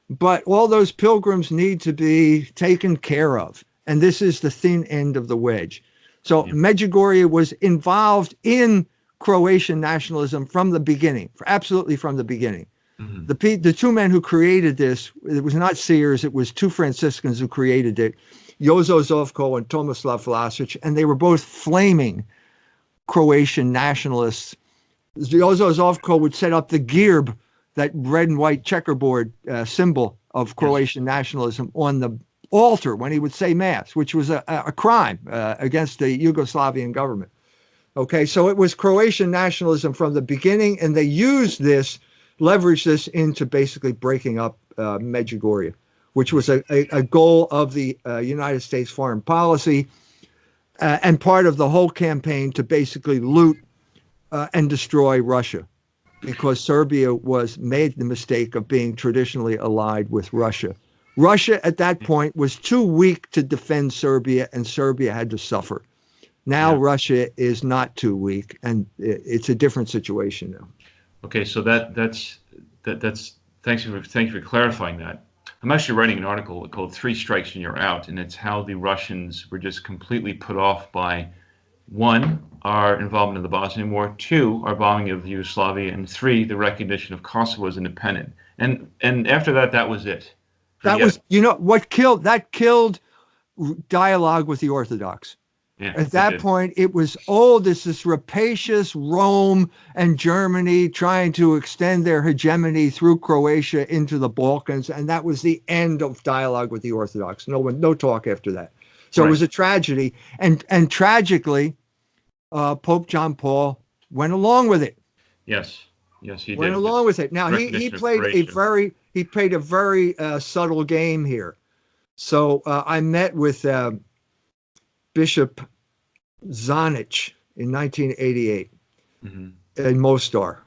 but all those pilgrims need to be taken care of. And this is the thin end of the wedge. So Yeah. Medjugorje was involved in Croatian nationalism from the beginning, absolutely from the beginning. Hmm. The two men who created this, it was not seers, it was two Franciscans who created it, Jozo Zovko and Tomislav Vlasic, and they were both flaming Croatian nationalists. Jozo Zovko would set up the gerb, that red and white checkerboard symbol of Croatian nationalism, on the altar when he would say mass, which was a crime against the Yugoslavian government. Okay, so it was Croatian nationalism from the beginning, and they used this, leveraged this into basically breaking up Medjugorje, which was a goal of the United States foreign policy, and part of the whole campaign to basically loot and destroy Russia, because Serbia made the mistake of being traditionally allied with Russia. Russia at that point was too weak to defend Serbia, and Serbia had to suffer. Now Russia is not too weak, and it's a different situation now. Okay, so that's thank you for clarifying that. I'm actually writing an article called "Three Strikes and You're Out," and it's how the Russians were just completely put off by, one, our involvement in the Bosnian War, two, our bombing of Yugoslavia, and three, the recognition of Kosovo as independent. And after that, that was it. That was, what killed dialogue with the Orthodox. Yeah, At that point, it was this rapacious Rome and Germany trying to extend their hegemony through Croatia into the Balkans, and that was the end of dialogue with the Orthodox. No talk after that. So It was a tragedy, and tragically, Pope John Paul went along with it. Yes, he went did. along with it. Now he played a very subtle game here. So I met with Bishop Zanic in 1988 in Mostar.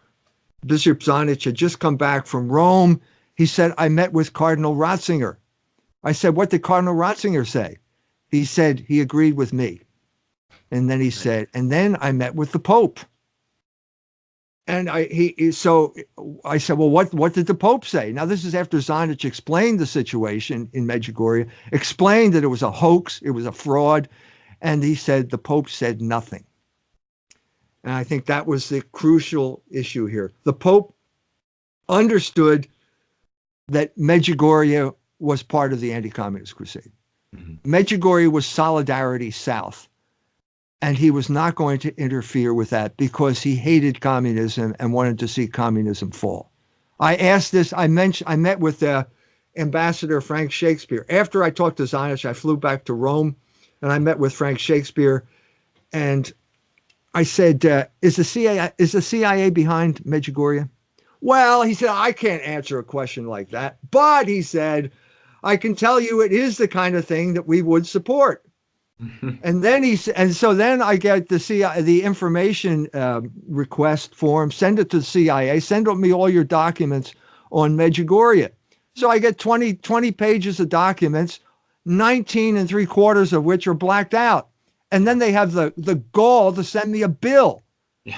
Bishop Zanic had just come back from Rome. He said, I met with Cardinal Ratzinger. I said, what did Cardinal Ratzinger say? He said he agreed with me. And then he said, and then I met with the Pope. And I said, well, what did the Pope say? Now, this is after Zanic explained the situation in Medjugorje, explained that it was a hoax, it was a fraud. And he said the Pope said nothing. And I think that was the crucial issue here. The Pope understood that Medjugorje was part of the anti-communist crusade. Medjugorje was Solidarity South. And he was not going to interfere with that because he hated communism and wanted to see communism fall. I asked this, I met with Ambassador Frank Shakespeare. After I talked to Zanic, I flew back to Rome and I met with Frank Shakespeare. And I said, is the CIA behind Medjugorje? Well, he said, I can't answer a question like that. But he said, I can tell you it is the kind of thing that we would support. And then so then I get the information request form, send it to the CIA, send me all your documents on Medjugorje. So I get 20 pages of documents, 19 3/4 of which are blacked out. And then they have the gall to send me a bill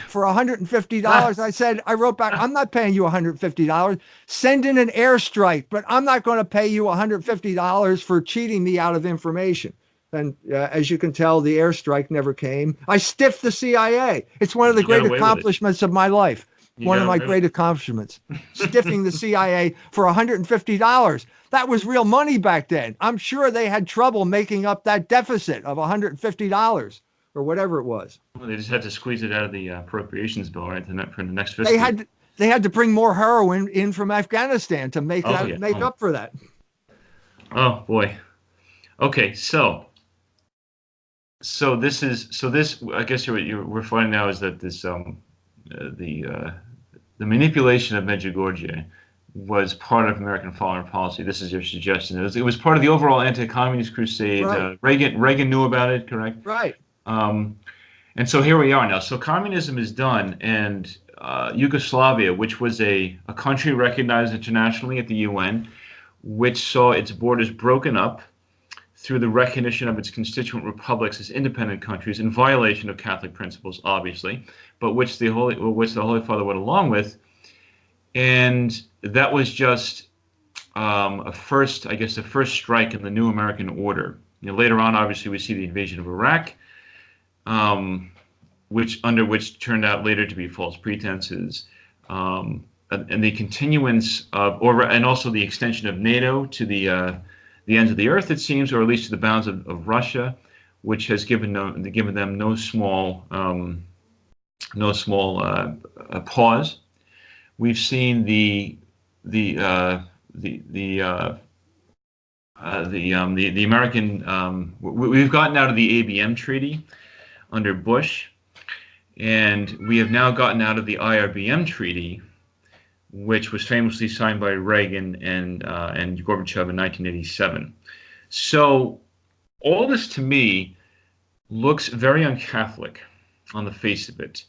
for $150. I wrote back, I'm not paying you $150. Send in an airstrike, but I'm not going to pay you $150 for cheating me out of information. And as you can tell, the airstrike never came. I stiffed the CIA. It's one of the great accomplishments of my life. One of my great accomplishments, stiffing the CIA for $150. That was real money back then. I'm sure they had trouble making up that deficit of $150. or whatever it was. Well, they just had to squeeze it out of the appropriations bill, right? For the next fiscal They year. had they had to bring more heroin in from Afghanistan to make Oh yeah. make up for that. Oh boy. Okay, so this I guess we're finding now is that this the manipulation of Medjugorje was part of American foreign policy. This is your suggestion. It was part of the overall anti-communist crusade. Right. Reagan knew about it, correct? Right. And so here we are now. So communism is done, and Yugoslavia, which was a country recognized internationally at the UN, which saw its borders broken up through the recognition of its constituent republics as independent countries in violation of Catholic principles, obviously, but which the Holy Father went along with. And that was just a first strike in the new American order. Later on, obviously, we see the invasion of Iraq, which turned out later to be false pretenses, and the continuance of, and also the extension of NATO to the ends of the earth, it seems, or at least to the bounds of Russia, which has given them no small pause. We've seen the American. We've gotten out of the ABM treaty under Bush, and we have now gotten out of the IRBM treaty, which was famously signed by Reagan and Gorbachev in 1987. So all this to me looks very un-Catholic on the face of it.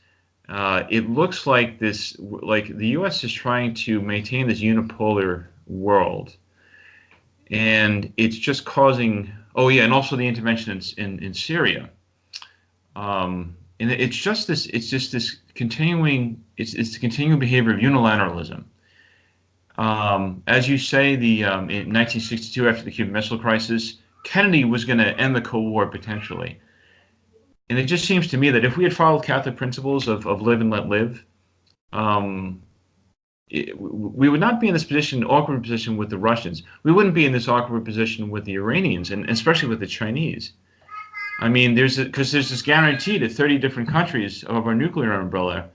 It looks like the U.S. is trying to maintain this unipolar world, and it's just causing. Oh yeah, and also the intervention in Syria. And it's just this continuing. It's the continuing behavior of unilateralism. As you say, in 1962, after the Cuban Missile Crisis, Kennedy was going to end the Cold War potentially. And it just seems to me that if we had followed Catholic principles of live and let live, we would not be in this awkward position with the Russians. We wouldn't be in this awkward position with the Iranians, and especially with the Chinese. I mean, because there's this guarantee to 30 different countries of our nuclear umbrella.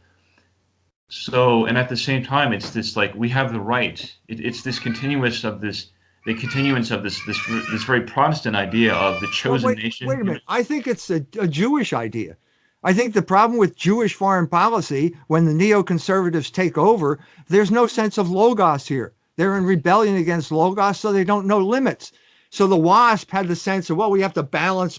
So, and at the same time, it's this we have the right. It's this continuance of this very Protestant idea of the chosen nation. Wait a minute. I think it's a Jewish idea. I think the problem with Jewish foreign policy, when the neoconservatives take over, there's no sense of logos here. They're in rebellion against logos, so they don't know limits. So the WASP had the sense of, well, we have to balance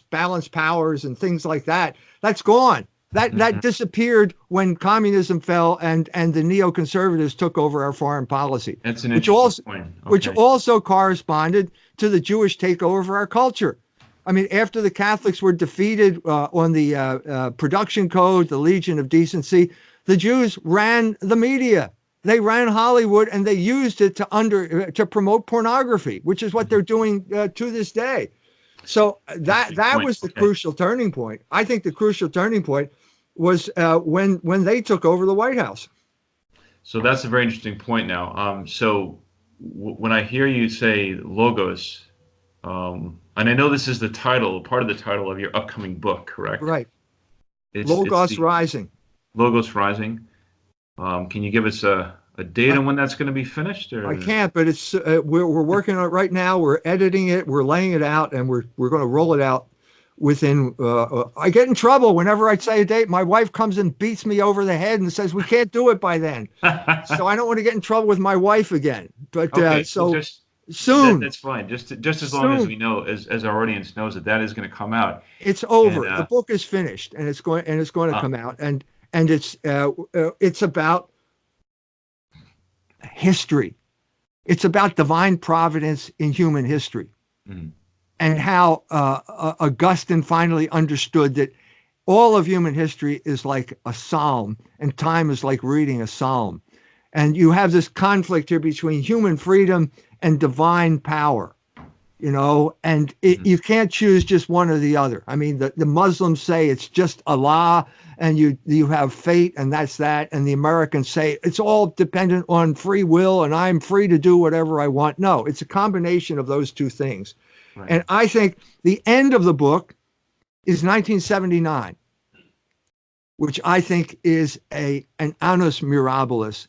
powers and things like that. That's gone. That disappeared when communism fell and the neoconservatives took over our foreign policy. That's an interesting point. Okay. Which also corresponded to the Jewish takeover of our culture. I mean, after the Catholics were defeated on the production code, the Legion of Decency, the Jews ran the media. They ran Hollywood, and they used it to promote pornography, which is what they're doing to this day. So that was the crucial turning point. I think the crucial turning point was when they took over the White House. So that's a very interesting point now. So when I hear you say logos, and I know this is part of the title of your upcoming book, correct? Right. Logos Rising. Logos Rising. Can you give us a date on when that's going to be finished? Or? I can't, but it's we're working on it right now. We're editing it, we're laying it out, and we're going to roll it out within. I get in trouble whenever I say a date. My wife comes and beats me over the head and says we can't do it by then. So I don't want to get in trouble with my wife again. But okay, so just, soon. That's fine. Just as long as we know, as our audience knows that is going to come out. It's over. The book is finished, and it's going to come out, and it's about history. It's about divine providence in human history, and how Augustine finally understood that all of human history is like a psalm, and time is like reading a psalm. And you have this conflict here between human freedom and divine power, and you can't choose just one or the other. I mean, the Muslims say it's just Allah, and you have fate, and that's that. And the Americans say it's all dependent on free will, and I'm free to do whatever I want. No, it's a combination of those two things. Right. And I think the end of the book is 1979. which I think is an annus mirabilis,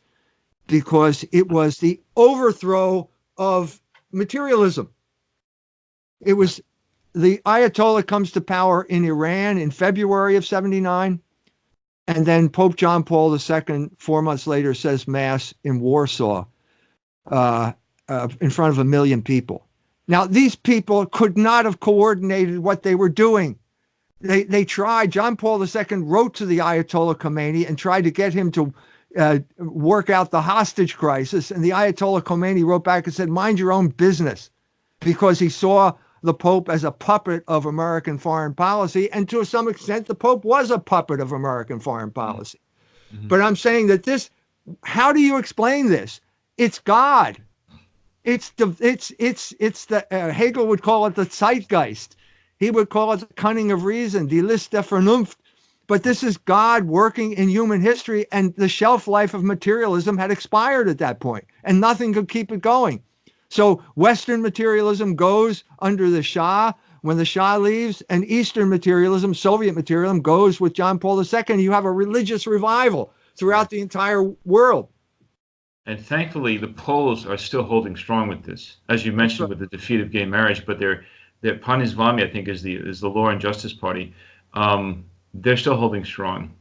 because it was the overthrow of materialism. It was the Ayatollah comes to power in Iran in February of 79, and then Pope John Paul II, 4 months later, says Mass in Warsaw in front of 1 million people. Now, these people could not have coordinated what they were doing. They tried. John Paul II wrote to the Ayatollah Khomeini and tried to get him to work out the hostage crisis. And the Ayatollah Khomeini wrote back and said, mind your own business, because he saw the Pope as a puppet of American foreign policy. And to some extent, the Pope was a puppet of American foreign policy. Mm-hmm. But I'm saying that how do you explain this? It's God. It's the Hegel would call it the zeitgeist. He would call it the cunning of reason, die List der Vernunft. But this is God working in human history, and the shelf life of materialism had expired at that point, and nothing could keep it going. So Western materialism goes under the Shah when the Shah leaves, and Eastern materialism, Soviet materialism, goes with John Paul II. You have a religious revival throughout the entire world. And thankfully, the Poles are still holding strong with this, as you mentioned, with the defeat of gay marriage. But their Pani z Wami, I think, is the Law and Justice Party. They're still holding strong.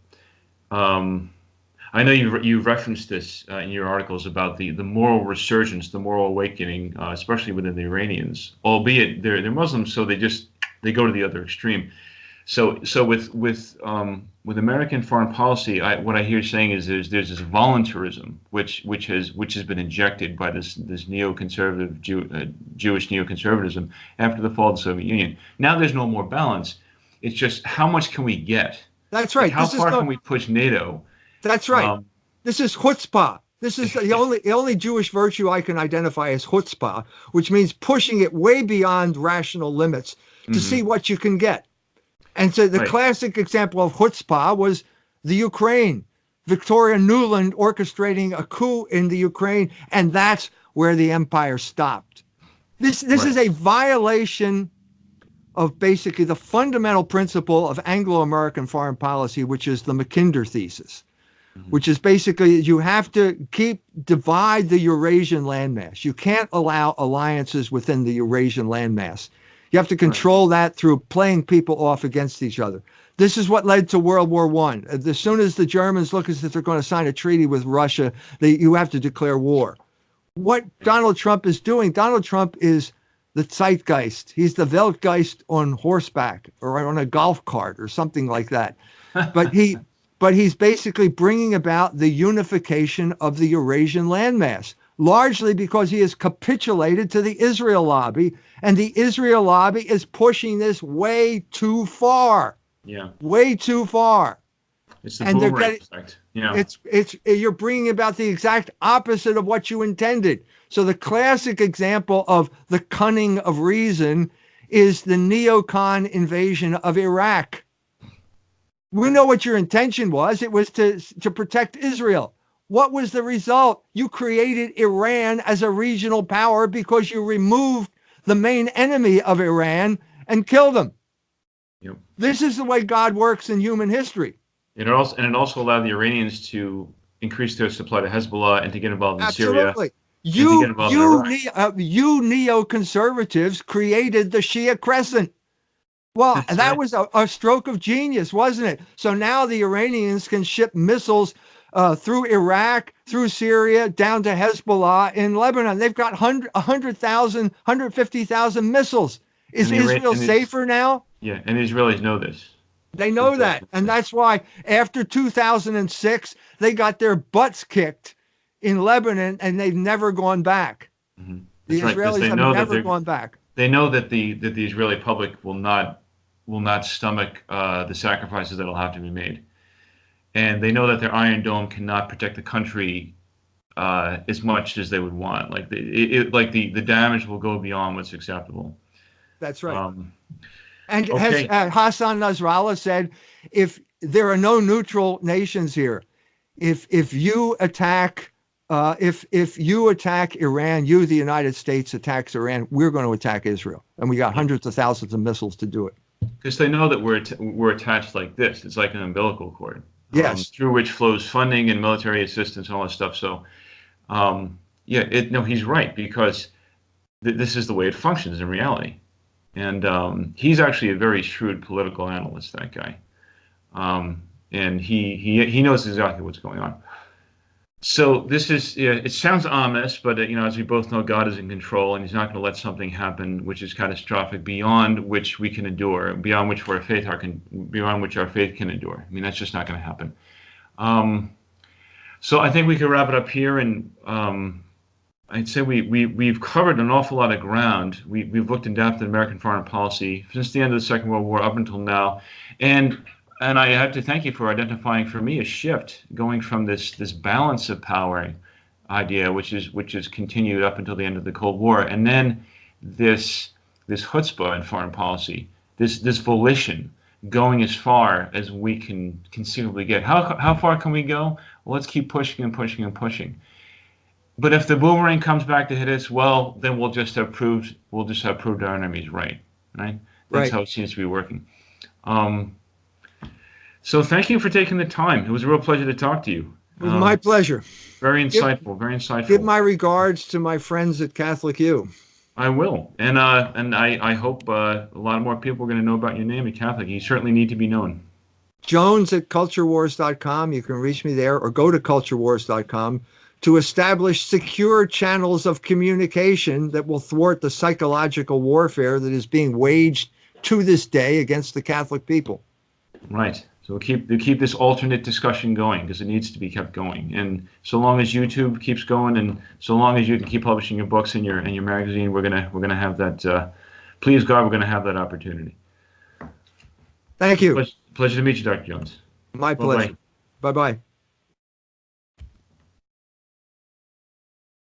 I know you referenced this in your articles about the moral resurgence, the moral awakening, especially within the Iranians. Albeit they're Muslims, so they go to the other extreme. So with American foreign policy, what I hear saying is there's this voluntarism which has been injected by this neo-conservative Jewish neo-conservatism after the fall of the Soviet Union. Now there's no more balance. It's just how much can we get? That's right. Like how far can we push NATO? That's right. This is chutzpah. This is the only Jewish virtue I can identify as chutzpah, which means pushing it way beyond rational limits to see what you can get. And so the classic example of chutzpah was the Ukraine. Victoria Nuland orchestrating a coup in the Ukraine, and that's where the empire stopped. This is a violation of basically the fundamental principle of Anglo-American foreign policy, which is the Mackinder thesis, which is basically you have to divide the Eurasian landmass. You can't allow alliances within the Eurasian landmass. You have to control that through playing people off against each other. This is what led to World War I. As soon as the Germans look as if they're going to sign a treaty with Russia, you have to declare war. What Donald Trump is doing, Donald Trump is the zeitgeist. He's the Weltgeist on horseback or on a golf cart or something like that. But he's basically bringing about the unification of the Eurasian landmass, largely because he has capitulated to the Israel lobby, and the Israel lobby is pushing this way too far. Yeah. Way too far. It's the boomerang effect. Yeah. You're bringing about the exact opposite of what you intended. So the classic example of the cunning of reason is the neocon invasion of Iraq. We know what your intention was. It was to protect Israel. What was the result? You created Iran as a regional power because you removed the main enemy of Iran and killed them. Yep. This is the way God works in human history. It also allowed the Iranians to increase their supply to Hezbollah and to get involved in Absolutely. Syria. You neoconservatives created the Shia Crescent. Well, That's that right. was a stroke of genius, wasn't it? So now the Iranians can ship missiles through Iraq, through Syria, down to Hezbollah in Lebanon. They've got 100,000, 150,000 missiles. Is Israel safer now? Yeah, and the Israelis know this. They know that. And that's why after 2006, they got their butts kicked in Lebanon, and they've never gone back. Mm-hmm. The Israelis have never gone back. They know that the Israeli public will not stomach the sacrifices that will have to be made. And they know that their Iron Dome cannot protect the country as much as they would want. Like the damage will go beyond what's acceptable. That's right. Hassan Nasrallah said, if there are no neutral nations here, if you attack Iran, you, the United States, attacks Iran, we're going to attack Israel, and we got hundreds of thousands of missiles to do it. Because they know that we're attached like this. It's like an umbilical cord. Yes. through which flows funding and military assistance and all that stuff. So, yeah, no, he's right, because this is the way it functions in reality. And he's actually a very shrewd political analyst, that guy. And he knows exactly what's going on. So this is, yeah, it sounds ominous, but as we both know, God is in control, and He's not going to let something happen which is catastrophic beyond which we can endure, beyond which our faith can endure. I mean, that's just not going to happen. So I think we could wrap it up here, and I'd say we've covered an awful lot of ground. We've looked in depth at American foreign policy since the end of the Second World War up until now, and I have to thank you for identifying for me a shift going from this balance of power idea, which is continued up until the end of the Cold War, and then this chutzpah in foreign policy, this volition going as far as we can conceivably get. How far can we go? Well, let's keep pushing and pushing and pushing. But if the boomerang comes back to hit us, well, then we'll just have proved our enemies right. That's Right. how it seems to be working. So thank you for taking the time. It was a real pleasure to talk to you. It was my pleasure. Very insightful. Very insightful. Give my regards to my friends at Catholic U. I will, and I hope a lot more people are going to know about your name at Catholic. You certainly need to be known. Jones at culturewars.com. You can reach me there, or go to culturewars.com to establish secure channels of communication that will thwart the psychological warfare that is being waged to this day against the Catholic people. Right. So we'll keep this alternate discussion going, because it needs to be kept going. And so long as YouTube keeps going, and so long as you can keep publishing your books and your magazine, we're gonna have that. Please God, we're gonna have that opportunity. Thank you. Pleasure to meet you, Dr. Jones. My pleasure. Bye-bye.